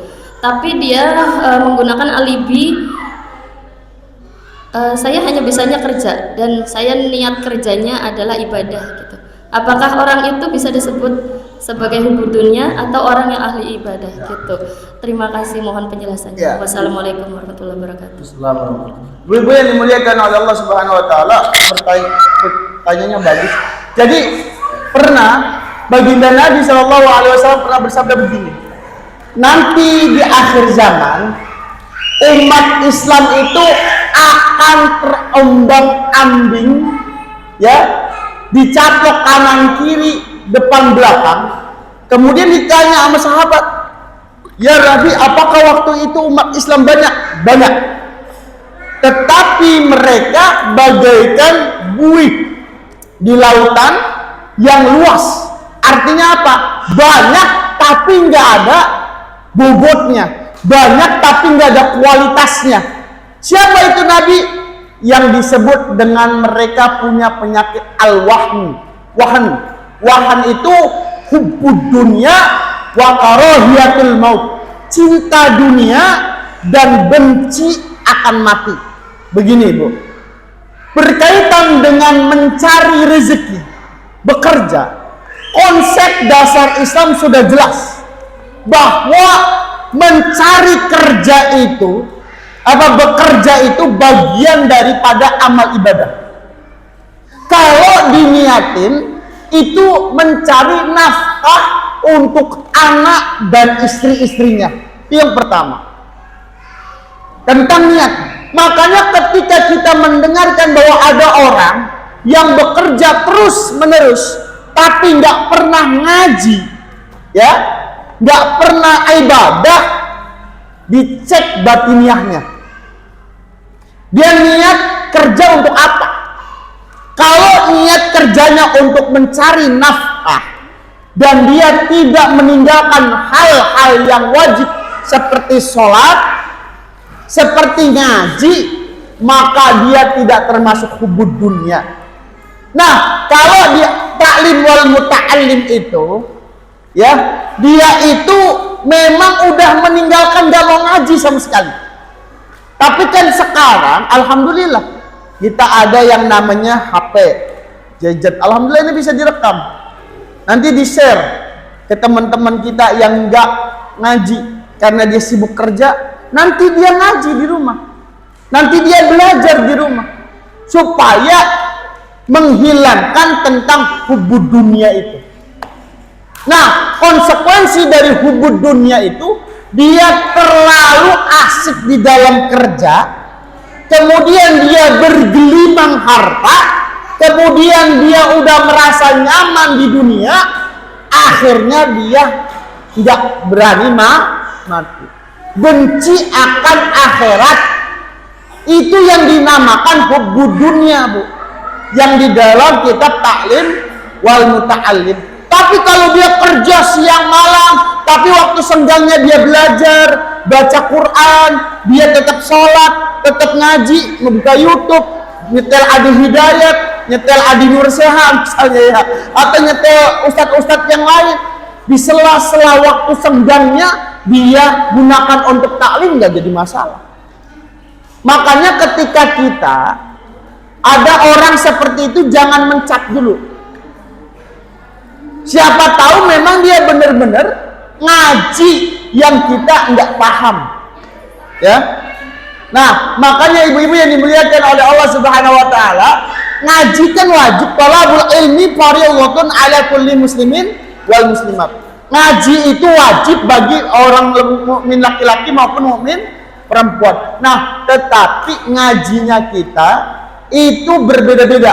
Tapi dia menggunakan alibi, saya hanya bisanya kerja dan saya niat kerjanya adalah ibadah gitu. Apakah orang itu bisa disebut sebagai hubud dunia atau orang yang ahli ibadah gitu? Terima kasih, mohon penjelasannya. Ya. Wassalamualaikum warahmatullahi wabarakatuh. Ibu-ibu yang dimuliakan oleh Allah Subhanahu wa taala, pertanyaannya bagus. Jadi pernah baginda Nabi Shallallahu alaihi wasallam pernah bersabda begini. Nanti di akhir zaman umat Islam itu akan terombang-ambing, ya, dicaplok kanan kiri depan belakang. Kemudian ditanya sama sahabat, ya Nabi, apakah waktu itu umat Islam banyak? Banyak. Tetapi mereka bagaikan buih di lautan yang luas. Artinya apa? Banyak tapi nggak ada bobotnya. Banyak tapi nggak ada kualitasnya. Siapa itu Nabi? Yang disebut dengan mereka punya penyakit al-wahn. Wahan itu hubbud dunya wa karahiyatul maut. Cinta dunia dan benci akan mati. Begini, Bu. Berkaitan dengan mencari rezeki, bekerja, konsep dasar Islam sudah jelas. bahwa mencari kerja itu, bekerja itu bagian daripada amal ibadah. Kalau diniatin itu mencari nafkah untuk anak dan istri-istrinya. Itu yang pertama. Tentang niat. Makanya ketika kita mendengarkan bahwa ada orang yang bekerja terus menerus tapi nggak pernah ngaji, ya, nggak pernah ibadah, dicek batiniahnya. Dia niat kerja untuk apa? Kalau niat kerjanya untuk mencari nafkah dan dia tidak meninggalkan hal-hal yang wajib seperti sholat, seperti ngaji, maka dia tidak termasuk hubud dunia. Nah, kalau dia taklim wal muta'allim itu, ya, dia itu memang udah meninggalkan, gak mau ngaji sama sekali. Tapi kan sekarang alhamdulillah kita ada yang namanya HP gadget. Alhamdulillah ini bisa direkam, nanti di share ke teman-teman kita yang gak ngaji karena dia sibuk kerja. Nanti dia ngaji di rumah, nanti dia belajar di rumah supaya menghilangkan tentang hubud dunia itu. Nah, konsekuensi dari hubud dunia itu, dia terlalu asik di dalam kerja, kemudian dia bergelimang harta, kemudian dia udah merasa nyaman di dunia, akhirnya dia tidak berani mati. Benci akan akhirat. Itu yang dinamakan hubud dunia, Bu, yang di dalam kitab taklim wal muta'allim. Tapi kalau dia kerja siang malam, tapi waktu senggangnya dia belajar, baca Quran, dia tetap sholat, tetap ngaji, membuka YouTube, nyetel Adi Hidayat, nyetel Adi Nur Seha misalnya, ya, atau nyetel ustadz-ustadz yang lain, di sela-sela waktu senggangnya dia gunakan untuk taklim, nggak jadi masalah. Makanya ketika kita ada orang seperti itu, jangan mencap dulu. Siapa tahu memang dia benar-benar ngaji yang kita nggak paham, ya. Nah, makanya ibu-ibu yang dimuliakan oleh Allah Subhanahu Wa Taala, ngaji kan wajib. Talabul ilmi fardhun ala kulli muslimin wal muslimat. Ngaji itu wajib bagi orang mukmin laki-laki maupun mukmin perempuan. Nah, tetapi ngajinya kita itu berbeda-beda.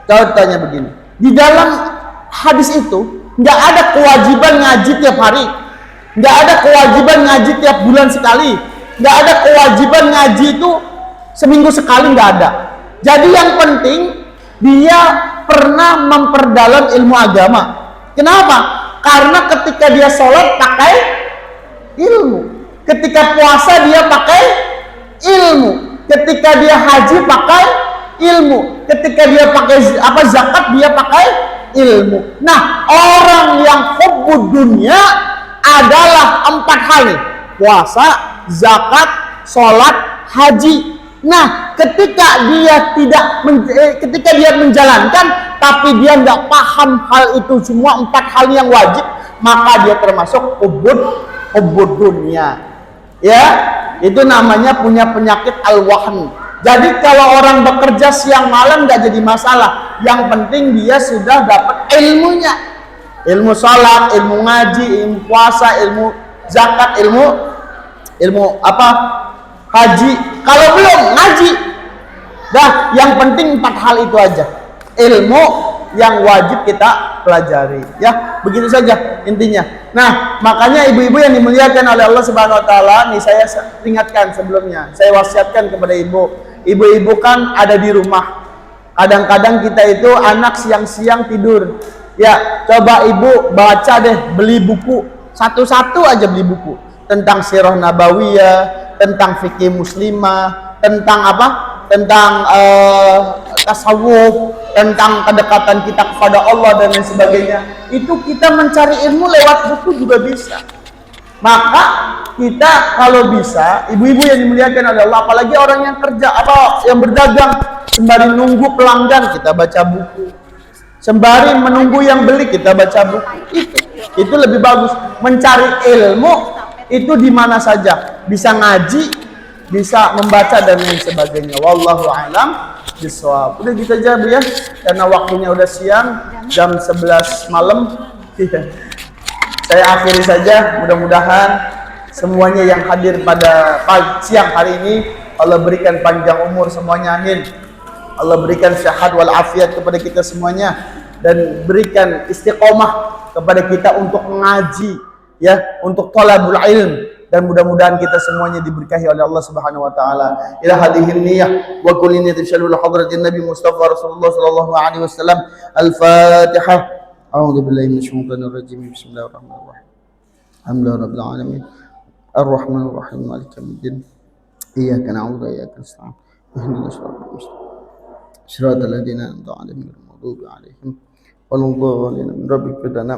Contohnya begini, di dalam hadis itu nggak ada kewajiban ngaji tiap hari, nggak ada kewajiban ngaji tiap bulan sekali, nggak ada kewajiban ngaji itu seminggu sekali, nggak ada. Jadi yang penting dia pernah memperdalam ilmu agama. Kenapa? Karena ketika dia sholat pakai ilmu, ketika puasa dia pakai ilmu, ketika dia haji pakai ilmu, ketika dia pakai zakat dia pakai ilmu. Nah, orang yang hubud dunia adalah 4 hal nih: puasa, zakat, sholat, haji. Nah, ketika dia menjalankan tapi dia nggak paham hal itu semua 4 hal yang wajib, maka dia termasuk hubud dunia. Ya, itu namanya punya penyakit al-wahn. Jadi kalau orang bekerja siang malam nggak jadi masalah. Yang penting dia sudah dapat ilmunya, ilmu sholat, ilmu ngaji, ilmu puasa, ilmu zakat, ilmu haji. Kalau belum ngaji, dah yang penting 4 hal itu aja, ilmu yang wajib kita pelajari. Ya, begitu saja intinya. Nah, makanya ibu-ibu yang dimuliakan oleh Allah Subhanahu Wa Taala, nih saya ingatkan sebelumnya, saya wasiatkan kepada ibu-ibu kan ada di rumah. Kadang-kadang kita itu anak siang-siang tidur. Ya, coba ibu baca deh, beli buku satu-satu aja, beli buku tentang sirah nabawiyah, tentang fikih muslimah, tentang tentang tasawuf, tentang kedekatan kita kepada Allah dan lain sebagainya. Itu kita mencari ilmu lewat buku juga bisa. Maka kita kalau bisa, ibu-ibu yang dimuliakan oleh Allah, apalagi orang yang kerja yang berdagang, sembari nunggu pelanggan kita baca buku, sembari menunggu yang beli kita baca buku. Itu Itu lebih bagus. Mencari ilmu itu di mana saja, bisa ngaji, bisa membaca dan lain sebagainya. Wallahu a'lam bishawab. Udah gitu aja Bu ya, karena waktunya udah siang, jam 11 malam. Saya akhiri saja, mudah-mudahan semuanya yang hadir pada siang hari ini Allah berikan panjang umur semuanya, amin. Allah berikan sehat walafiat kepada kita semuanya dan berikan istiqomah kepada kita untuk mengaji, ya, untuk thalabul ilm, dan mudah-mudahan kita semuanya diberkahi oleh Allah Subhanahu wa taala. Ila hadhihi niyyah wa kulli niyyatin syalul hadratin Nabi Mustafa Rasulullah sallallahu alaihi wasallam. Al-Fatihah. A'udzu billahi minasyaitonir rajim. Bismillahirrahmanirrahim. Alhamdulillahirabbil alamin. Ar-Rahmanir Rahim. Maliki yaumiddin. Iyyaka na'budu wa iyyaka nasta'in. Ihdinas siratal mustaqim. Siratal ladzina an'amta 'alaihim ghairil maghdubi 'alaihim waladdallin. Rabbika lana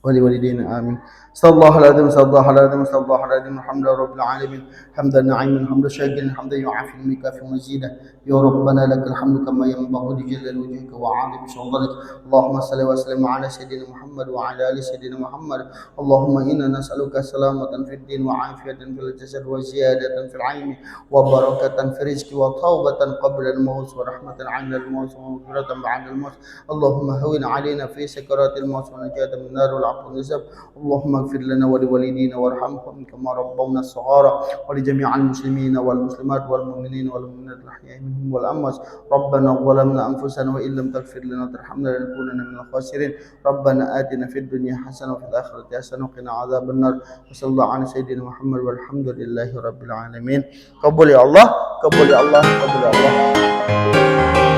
ولوالدينا آمين. صلى الله على آدم صلى الله على آدم صلى الله على آدم الحمد لله رب العالمين. حمدا نعيما حمدا شاكرا حمدا يعافي المكافئ مزيدا. يا ربنا لك الحمد كما ينبغي لجلال وجهك وعظيم سلطانك. اللهم صل وسلم على سيدنا محمد وعلى آل سيدنا محمد. اللهم إنا نسألك سلامة في الدين وعافية في الجسد وزيادة في العين وبركة في الرزق وتوبة قبل الموت ورحمة عند الموت ومغفرة بعد الموت. اللهم هون علينا في سكرات الموت ونجاة من النار والعفو والنسب. اللهم اغفر لنا ولوالدينا وارحمهم كما ربونا صغارا ولجميع المسلمين والمسلمات والمؤمنين والمؤمنات الأحياء منهم والأموات. ربنا ظلمنا أنفسنا وإن لم تغفر لنا وترحمنا لنكونن من الخاسرين. ربنا آتنا في الدنيا حسنة وفي الآخرة حسنة وقنا عذاب النار. وصلى الله على سيدنا محمد والحمد لله رب العالمين. قبول يا الله، قبول يا الله، قبول يا الله.